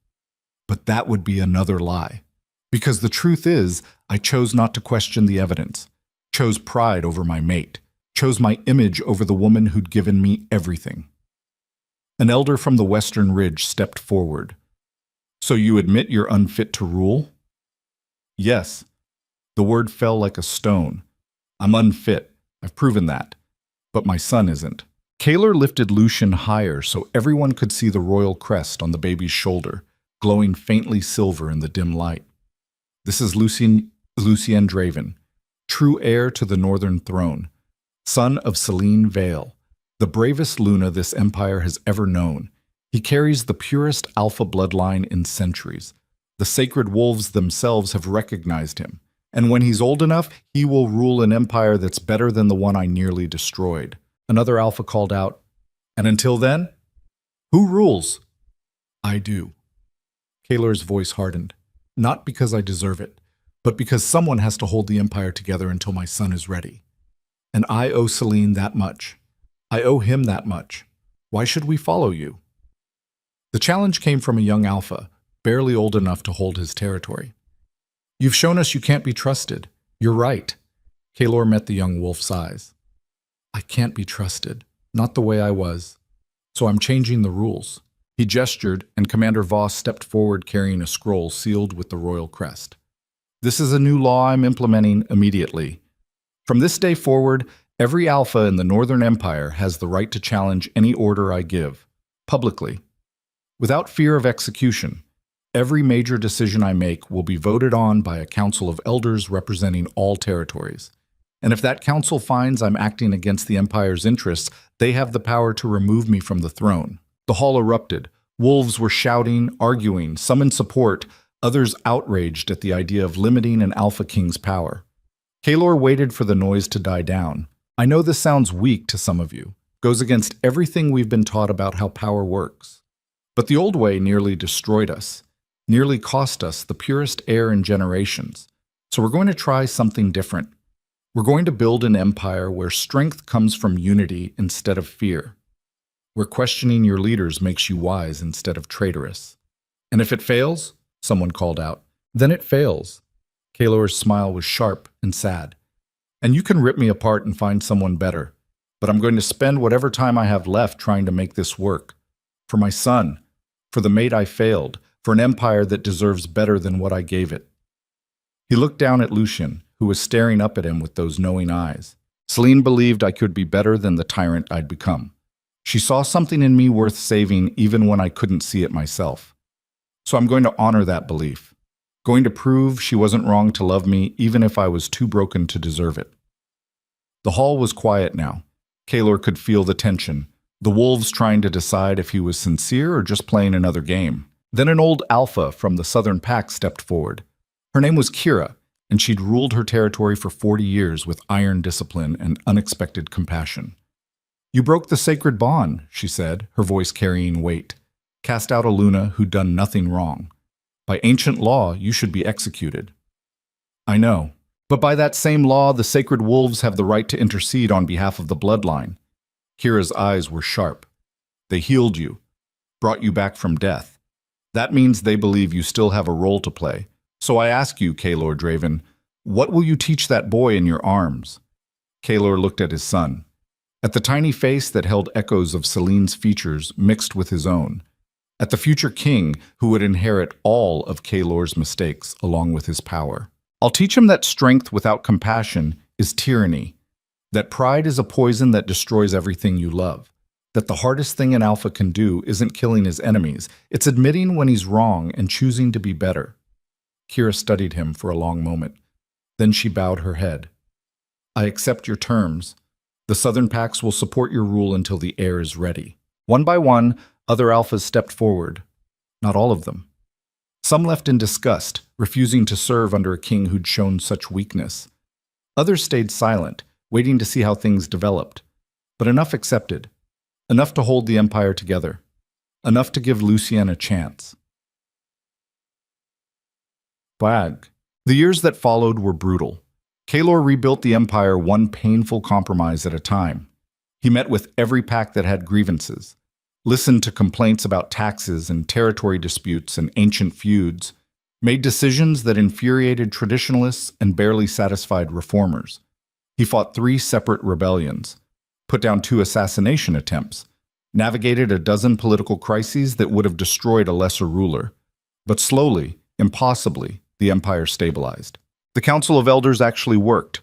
But that would be another lie. Because the truth is, I chose not to question the evidence, chose pride over my mate, chose my image over the woman who'd given me everything. An elder from the Western Ridge stepped forward. So you admit you're unfit to rule? Yes. The word fell like a stone. I'm unfit. I've proven that. But my son isn't. Kaler lifted Lucien higher so everyone could see the royal crest on the baby's shoulder, glowing faintly silver in the dim light. This is Lucien Draven, true heir to the northern throne, son of Celine Vale, the bravest Luna this empire has ever known. He carries the purest alpha bloodline in centuries. The sacred wolves themselves have recognized him, and when he's old enough, he will rule an empire that's better than the one I nearly destroyed. Another alpha called out, and until then, who rules? I do. Kaler's voice hardened. Not because I deserve it, but because someone has to hold the empire together until my son is ready. And I owe Celine that much. I owe him that much. Why should we follow you? The challenge came from a young alpha, barely old enough to hold his territory. You've shown us you can't be trusted. You're right. Kaler met the young wolf's eyes. I can't be trusted, not the way I was. So I'm changing the rules. He gestured, and Commander Voss stepped forward carrying a scroll sealed with the royal crest. This is a new law I'm implementing immediately. From this day forward, every Alpha in the Northern Empire has the right to challenge any order I give, publicly. Without fear of execution, every major decision I make will be voted on by a council of elders representing all territories. And if that council finds I'm acting against the Empire's interests, they have the power to remove me from the throne. The hall erupted. Wolves were shouting, arguing, some in support, others outraged at the idea of limiting an Alpha King's power. Kaelor waited for the noise to die down. I know this sounds weak to some of you, goes against everything we've been taught about how power works. But the old way nearly destroyed us, nearly cost us the purest air in generations. So we're going to try something different. We're going to build an empire where strength comes from unity instead of fear, where questioning your leaders makes you wise instead of traitorous. And if it fails, someone called out, then it fails. Kaelor's smile was sharp and sad. And you can rip me apart and find someone better, but I'm going to spend whatever time I have left trying to make this work. For my son, for the mate I failed, for an empire that deserves better than what I gave it. He looked down at Lucien, who was staring up at him with those knowing eyes. Selene believed I could be better than the tyrant I'd become. She saw something in me worth saving even when I couldn't see it myself. So I'm going to honor that belief. Going to prove she wasn't wrong to love me even if I was too broken to deserve it. The hall was quiet now. Kaelor could feel the tension, the wolves trying to decide if he was sincere or just playing another game. Then an old Alpha from the southern pack stepped forward. Her name was Kira, and she'd ruled her territory for 40 years with iron discipline and unexpected compassion. You broke the sacred bond, she said, her voice carrying weight. Cast out a Luna who'd done nothing wrong. By ancient law, you should be executed. I know, but by that same law, the sacred wolves have the right to intercede on behalf of the bloodline. Kira's eyes were sharp. They healed you, brought you back from death. That means they believe you still have a role to play. So I ask you, Kaelor Draven, what will you teach that boy in your arms? Kaelor looked at his son, at the tiny face that held echoes of Selene's features mixed with his own, at the future king who would inherit all of Kaelor's mistakes along with his power. I'll teach him that strength without compassion is tyranny, that pride is a poison that destroys everything you love, that the hardest thing an Alpha can do isn't killing his enemies, it's admitting when he's wrong and choosing to be better. Kira studied him for a long moment. Then she bowed her head. I accept your terms. The Southern Packs will support your rule until the heir is ready. One by one, other Alphas stepped forward. Not all of them. Some left in disgust, refusing to serve under a king who'd shown such weakness. Others stayed silent, waiting to see how things developed. But enough accepted. Enough to hold the empire together. Enough to give Lucien a chance. Blag. The years that followed were brutal. Kaelor rebuilt the empire one painful compromise at a time. He met with every pack that had grievances, listened to complaints about taxes and territory disputes and ancient feuds, made decisions that infuriated traditionalists and barely satisfied reformers. He fought 3 separate rebellions, put down 2 assassination attempts, navigated a dozen political crises that would have destroyed a lesser ruler. But slowly, impossibly, the empire stabilized. The Council of Elders actually worked.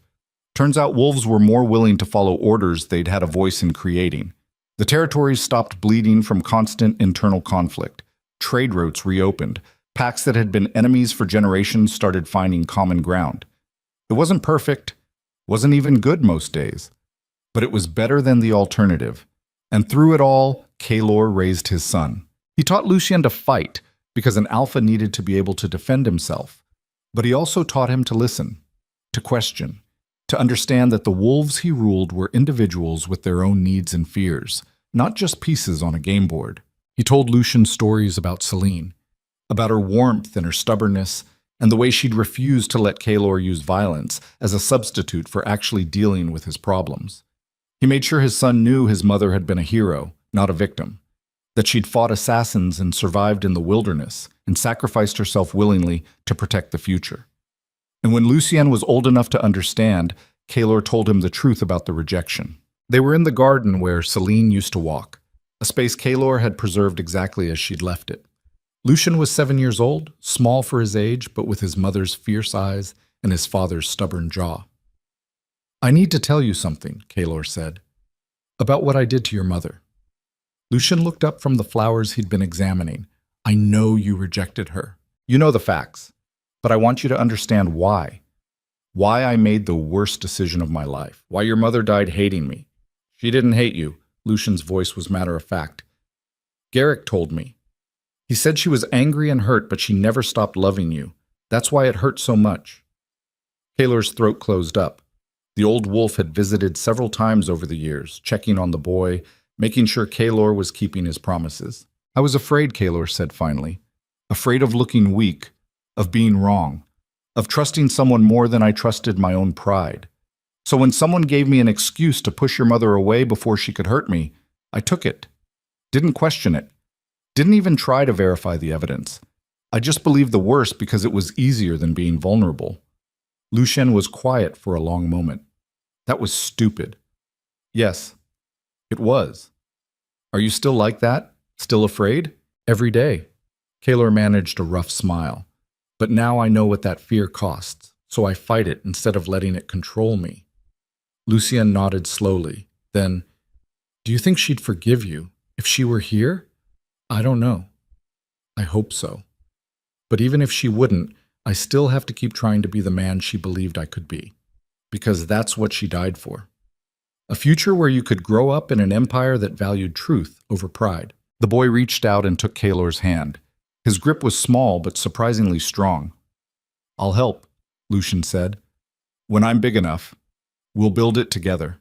Turns out wolves were more willing to follow orders they'd had a voice in creating. The territories stopped bleeding from constant internal conflict. Trade routes reopened. Packs that had been enemies for generations started finding common ground. It wasn't perfect, wasn't even good most days, but it was better than the alternative. And through it all, Kaelor raised his son. He taught Lucien to fight, because an Alpha needed to be able to defend himself. But he also taught him to listen, to question, to understand that the wolves he ruled were individuals with their own needs and fears, not just pieces on a game board. He told Lucien stories about Selene, about her warmth and her stubbornness, and the way she'd refused to let Kaelor use violence as a substitute for actually dealing with his problems. He made sure his son knew his mother had been a hero, not a victim, that she'd fought assassins and survived in the wilderness and sacrificed herself willingly to protect the future. And when Lucien was old enough to understand, Kaelor told him the truth about the rejection. They were in the garden where Selene used to walk, a space Kaelor had preserved exactly as she'd left it. Lucian was 7 years old, small for his age, but with his mother's fierce eyes and his father's stubborn jaw. "I need to tell you something," Kaelor said, "about what I did to your mother." Lucian looked up from the flowers he'd been examining. "I know you rejected her. You know the facts, but I want you to understand why. Why I made the worst decision of my life. Why your mother died hating me." "She didn't hate you." Lucian's voice was matter-of-fact. "Garrick told me. He said she was angry and hurt, but she never stopped loving you. That's why it hurt so much." Kaelor's throat closed up. The old wolf had visited several times over the years, checking on the boy, making sure Kaelor was keeping his promises. "I was afraid," Kaelor said finally. "Afraid of looking weak, of being wrong, of trusting someone more than I trusted my own pride. So when someone gave me an excuse to push your mother away before she could hurt me, I took it. Didn't question it. Didn't even try to verify the evidence. I just believed the worst because it was easier than being vulnerable." Lucian was quiet for a long moment. "That was stupid." "Yes, it was." "Are you still like that? Still afraid?" "Every day." Kaelor managed a rough smile. "But now I know what that fear costs, so I fight it instead of letting it control me." Lucian nodded slowly. Then, "Do you think she'd forgive you if she were here?" "I don't know. I hope so. But even if she wouldn't, I still have to keep trying to be the man she believed I could be. Because that's what she died for. A future where you could grow up in an empire that valued truth over pride." The boy reached out and took Kaelor's hand. His grip was small but surprisingly strong. "I'll help," Lucian said. "When I'm big enough, we'll build it together."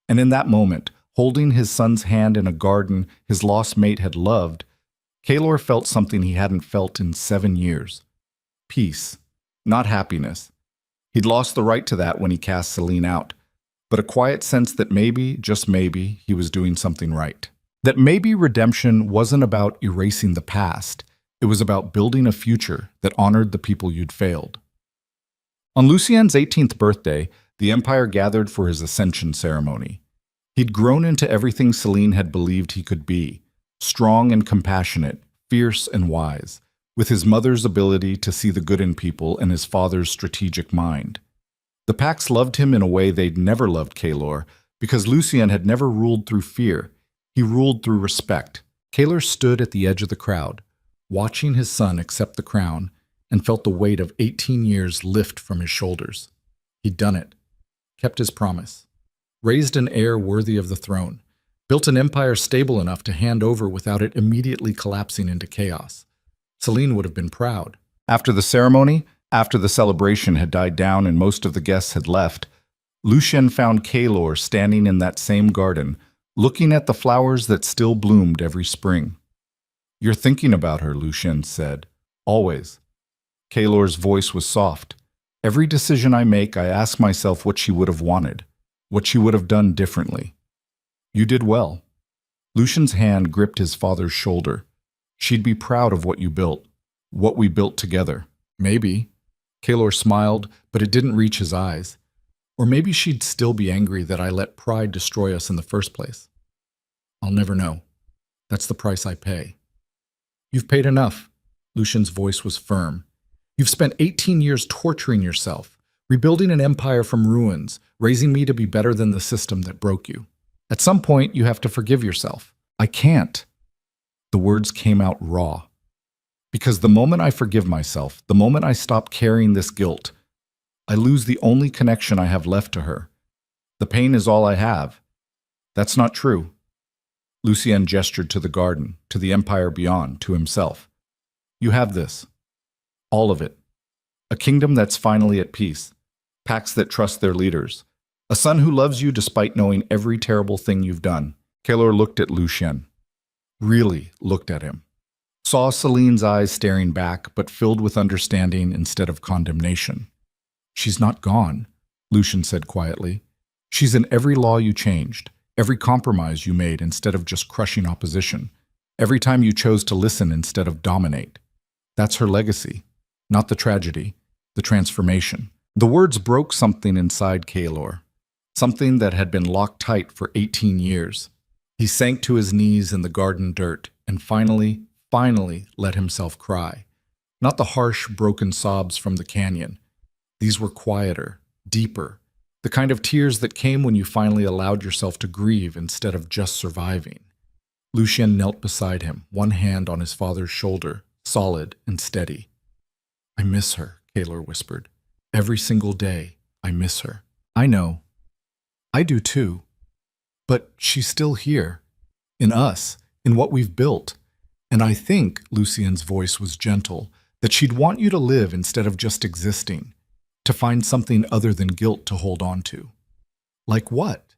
And in that moment, holding his son's hand in a garden his lost mate had loved, Kaelor felt something he hadn't felt in 7 years. Peace, not happiness. He'd lost the right to that when he cast Celine out, but a quiet sense that maybe, just maybe, he was doing something right. That maybe redemption wasn't about erasing the past, it was about building a future that honored the people you'd failed. On Lucien's 18th birthday, the Empire gathered for his ascension ceremony. He'd grown into everything Celine had believed he could be, strong and compassionate, fierce and wise, with his mother's ability to see the good in people and his father's strategic mind. The Pax loved him in a way they'd never loved Kaelor, because Lucien had never ruled through fear. He ruled through respect. Kaelor stood at the edge of the crowd, watching his son accept the crown, and felt the weight of 18 years lift from his shoulders. He'd done it. Kept his promise, raised an heir worthy of the throne, built an empire stable enough to hand over without it immediately collapsing into chaos. Celine would have been proud. After the ceremony, after the celebration had died down and most of the guests had left, Lucien found Kaelor standing in that same garden, looking at the flowers that still bloomed every spring. "You're thinking about her," Lucien said. "Always." Kaelor's voice was soft. "Every decision I make, I ask myself what she would have wanted, what she would have done differently." "You did well." Lucien's hand gripped his father's shoulder. "She'd be proud of what you built, what we built together." "Maybe." Kaelor smiled, but it didn't reach his eyes. "Or maybe she'd still be angry that I let pride destroy us in the first place." "I'll never know. That's the price I pay." "You've paid enough." Lucien's voice was firm. "You've spent 18 years torturing yourself, rebuilding an empire from ruins, raising me to be better than the system that broke you. At some point, you have to forgive yourself." "I can't." The words came out raw. "Because the moment I forgive myself, the moment I stop carrying this guilt, I lose the only connection I have left to her. The pain is all I have." "That's not true." Lucien gestured to the garden, to the empire beyond, to himself. "You have this. All of it. A kingdom that's finally at peace. Packs that trust their leaders. A son who loves you despite knowing every terrible thing you've done." Kaelor looked at Lucien. Really looked at him. Saw Celine's eyes staring back, but filled with understanding instead of condemnation. "She's not gone," Lucien said quietly. "She's in every law you changed, every compromise you made instead of just crushing opposition, every time you chose to listen instead of dominate. That's her legacy, not the tragedy, the transformation." The words broke something inside Kaelor, something that had been locked tight for 18 years. He sank to his knees in the garden dirt and finally let himself cry. Not the harsh, broken sobs from the canyon. These were quieter, deeper, the kind of tears that came when you finally allowed yourself to grieve instead of just surviving. Lucien knelt beside him, one hand on his father's shoulder, solid and steady. "I miss her," Kaylor whispered. "Every single day, I miss her." "I know. I do too. But she's still here. In us, in what we've built. And I think," Lucien's voice was gentle, "that she'd want you to live instead of just existing, to find something other than guilt to hold on to." "Like what?"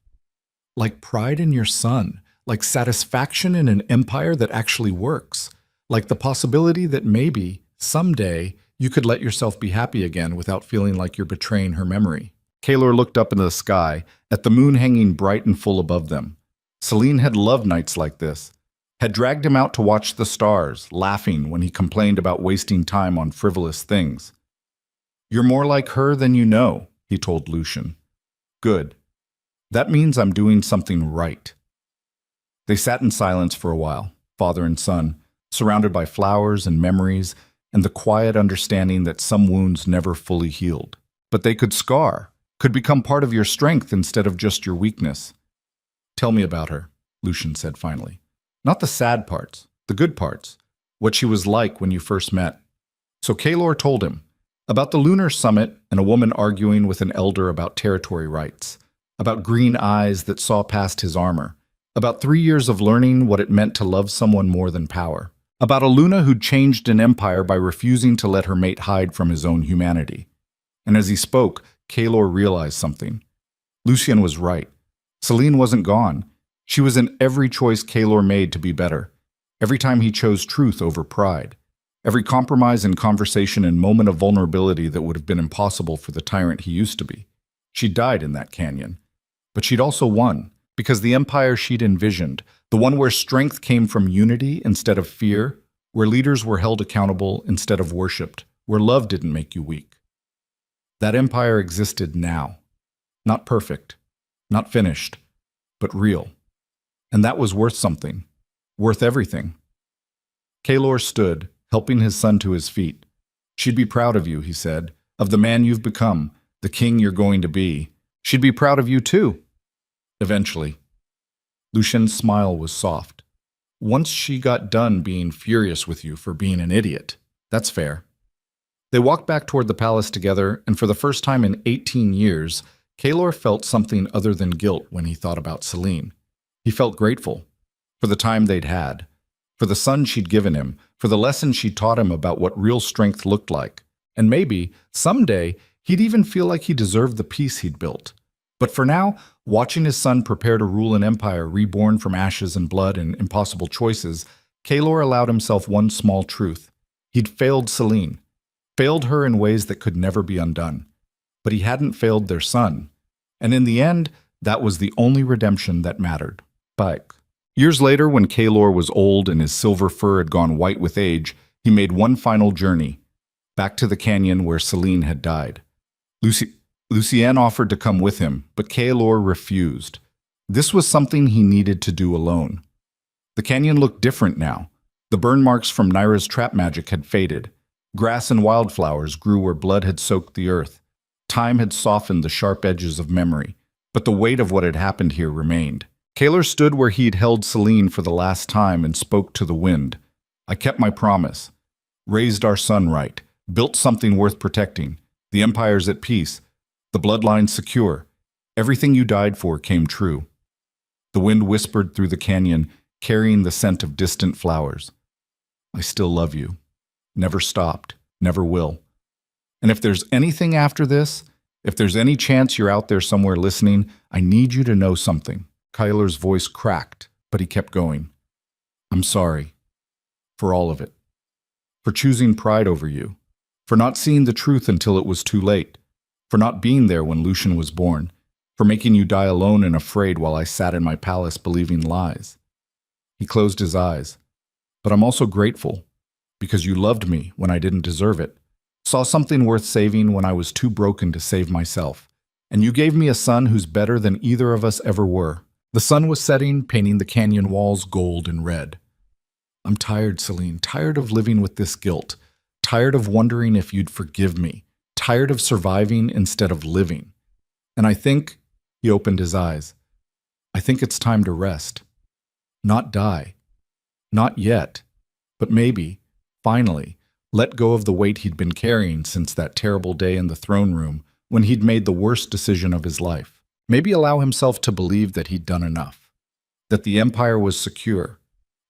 "Like pride in your son, like satisfaction in an empire that actually works, like the possibility that maybe, someday, you could let yourself be happy again without feeling like you're betraying her memory." Kaylor looked up into the sky, at the moon hanging bright and full above them. Celine had loved nights like this, had dragged him out to watch the stars, laughing when he complained about wasting time on frivolous things. "You're more like her than you know," he told Lucien. "Good. That means I'm doing something right." They sat in silence for a while, father and son, surrounded by flowers and memories and the quiet understanding that some wounds never fully healed. But they could scar, could become part of your strength instead of just your weakness. "Tell me about her," Lucien said finally. "Not the sad parts, the good parts, what she was like when you first met." So Kaylor told him about the lunar summit and a woman arguing with an elder about territory rights, about green eyes that saw past his armor, about 3 years of learning what it meant to love someone more than power, about a Luna who'd changed an empire by refusing to let her mate hide from his own humanity. And as he spoke, Kaylor realized something. Lucien was right. Celine wasn't gone. She was in every choice Kaylor made to be better, every time he chose truth over pride, every compromise and conversation and moment of vulnerability that would have been impossible for the tyrant he used to be. She died in that canyon. But she'd also won, because the empire she'd envisioned, the one where strength came from unity instead of fear, where leaders were held accountable instead of worshipped, where love didn't make you weak. That empire existed now. Not perfect, not finished, but real. And that was worth something, worth everything. Kaylor stood, helping his son to his feet. "She'd be proud of you," he said, "of the man you've become, the king you're going to be. She'd be proud of you too. Eventually." Lucien's smile was soft. "Once she got done being furious with you for being an idiot. That's fair." They walked back toward the palace together, and for the first time in 18 years, Kaylor felt something other than guilt when he thought about Celine. He felt grateful for the time they'd had, for the son she'd given him, for the lesson she'd taught him about what real strength looked like. And maybe, someday, he'd even feel like he deserved the peace he'd built. But for now, watching his son prepare to rule an empire reborn from ashes and blood and impossible choices, Kaylor allowed himself one small truth. He'd failed Celine, failed her in ways that could never be undone. But he hadn't failed their son. And in the end, that was the only redemption that mattered. But years later, when Kaylor was old and his silver fur had gone white with age, he made one final journey, back to the canyon where Celine had died. Lucien offered to come with him, but Kaylor refused. This was something he needed to do alone. The canyon looked different now. The burn marks from Naira's trap magic had faded. Grass and wildflowers grew where blood had soaked the earth. Time had softened the sharp edges of memory, but the weight of what had happened here remained. Kaylor stood where he'd held Celine for the last time and spoke to the wind. "I kept my promise, raised our son right, built something worth protecting. The empire's at peace, the bloodline secure. Everything you died for came true." The wind whispered through the canyon, carrying the scent of distant flowers. "I still love you. Never stopped, never will. And if there's anything after this, if there's any chance you're out there somewhere listening, I need you to know something." Kaylor's voice cracked, but he kept going. "I'm sorry. For all of it. For choosing pride over you. For not seeing the truth until it was too late. For not being there when Lucien was born. For making you die alone and afraid while I sat in my palace believing lies." He closed his eyes. "But I'm also grateful, because you loved me when I didn't deserve it. Saw something worth saving when I was too broken to save myself. And you gave me a son who's better than either of us ever were. The sun was setting, painting the canyon walls gold and red. I'm tired, Celine, tired of living with this guilt, tired of wondering if you'd forgive me, tired of surviving instead of living. And I think, he opened his eyes, I think it's time to rest. Not die. Not yet. But maybe, finally, let go of the weight he'd been carrying since that terrible day in the throne room when he'd made the worst decision of his life. Maybe allow himself to believe that he'd done enough, that the empire was secure,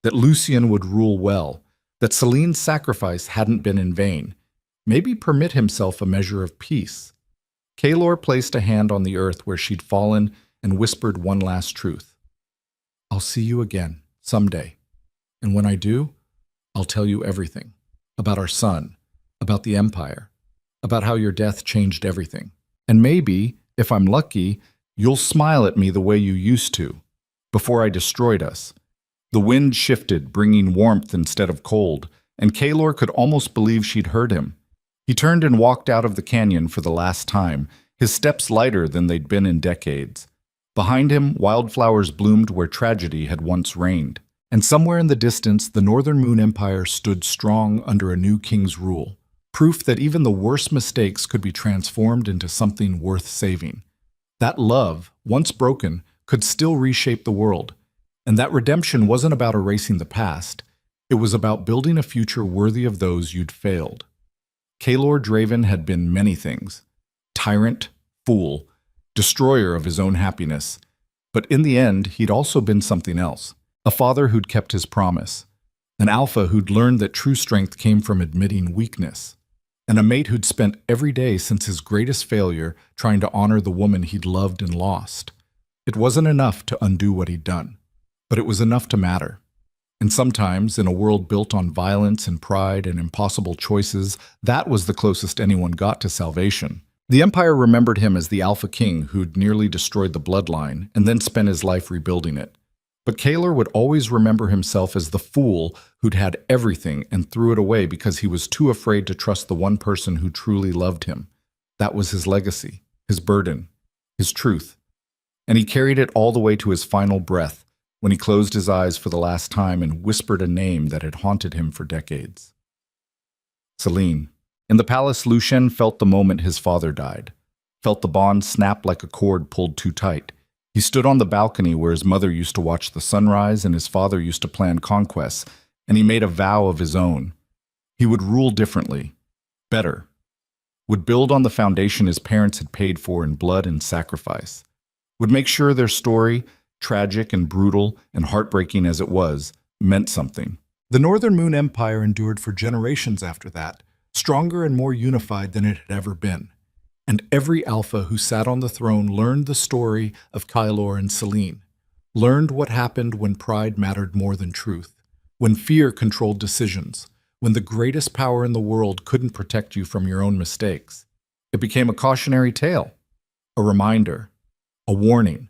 that Lucien would rule well, that Celine's sacrifice hadn't been in vain. Maybe permit himself a measure of peace. Kaelor placed a hand on the earth where she'd fallen and whispered one last truth. I'll see you again, someday. And when I do, I'll tell you everything. About our son, about the empire, about how your death changed everything. And maybe, if I'm lucky, you'll smile at me the way you used to, before I destroyed us. The wind shifted, bringing warmth instead of cold, and Kaelor could almost believe she'd heard him. He turned and walked out of the canyon for the last time, his steps lighter than they'd been in decades. Behind him, wildflowers bloomed where tragedy had once reigned. And somewhere in the distance, the Northern Moon Empire stood strong under a new king's rule, proof that even the worst mistakes could be transformed into something worth saving. That love, once broken, could still reshape the world. And that redemption wasn't about erasing the past. It was about building a future worthy of those you'd failed. Kaelor Draven had been many things. Tyrant, fool, destroyer of his own happiness. But in the end, he'd also been something else. A father who'd kept his promise. An alpha who'd learned that true strength came from admitting weakness. And a mate who'd spent every day since his greatest failure trying to honor the woman he'd loved and lost. It wasn't enough to undo what he'd done, but it was enough to matter. And sometimes, in a world built on violence and pride and impossible choices, that was the closest anyone got to salvation. The Empire remembered him as the Alpha King who'd nearly destroyed the bloodline and then spent his life rebuilding it. But Kaelor would always remember himself as the fool who'd had everything and threw it away because he was too afraid to trust the one person who truly loved him. That was his legacy, his burden, his truth. And he carried it all the way to his final breath, when he closed his eyes for the last time and whispered a name that had haunted him for decades. Celine. In the palace, Lucien felt the moment his father died, felt the bond snap like a cord pulled too tight. He stood on the balcony where his mother used to watch the sunrise and his father used to plan conquests, and he made a vow of his own. He would rule differently, better, would build on the foundation his parents had paid for in blood and sacrifice, would make sure their story, tragic and brutal and heartbreaking as it was, meant something. The Northern Moon Empire endured for generations after that, stronger and more unified than it had ever been. And every alpha who sat on the throne learned the story of Kaelor and Celine, learned what happened when pride mattered more than truth, when fear controlled decisions, when the greatest power in the world couldn't protect you from your own mistakes. It became a cautionary tale, a reminder, a warning.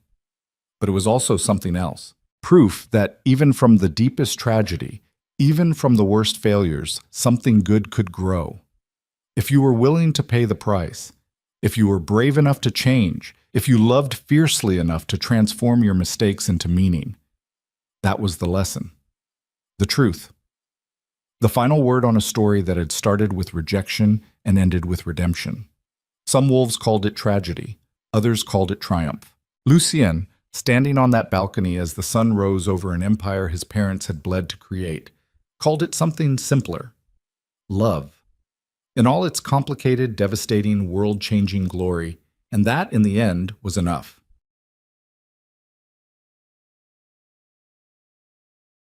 But it was also something else, proof that even from the deepest tragedy, even from the worst failures, something good could grow. If you were willing to pay the price, if you were brave enough to change, if you loved fiercely enough to transform your mistakes into meaning, that was the lesson. The truth. The final word on a story that had started with rejection and ended with redemption. Some wolves called it tragedy, others called it triumph. Lucien, standing on that balcony as the sun rose over an empire his parents had bled to create, called it something simpler. Love. In all its complicated, devastating, world-changing glory, and that, in the end, was enough.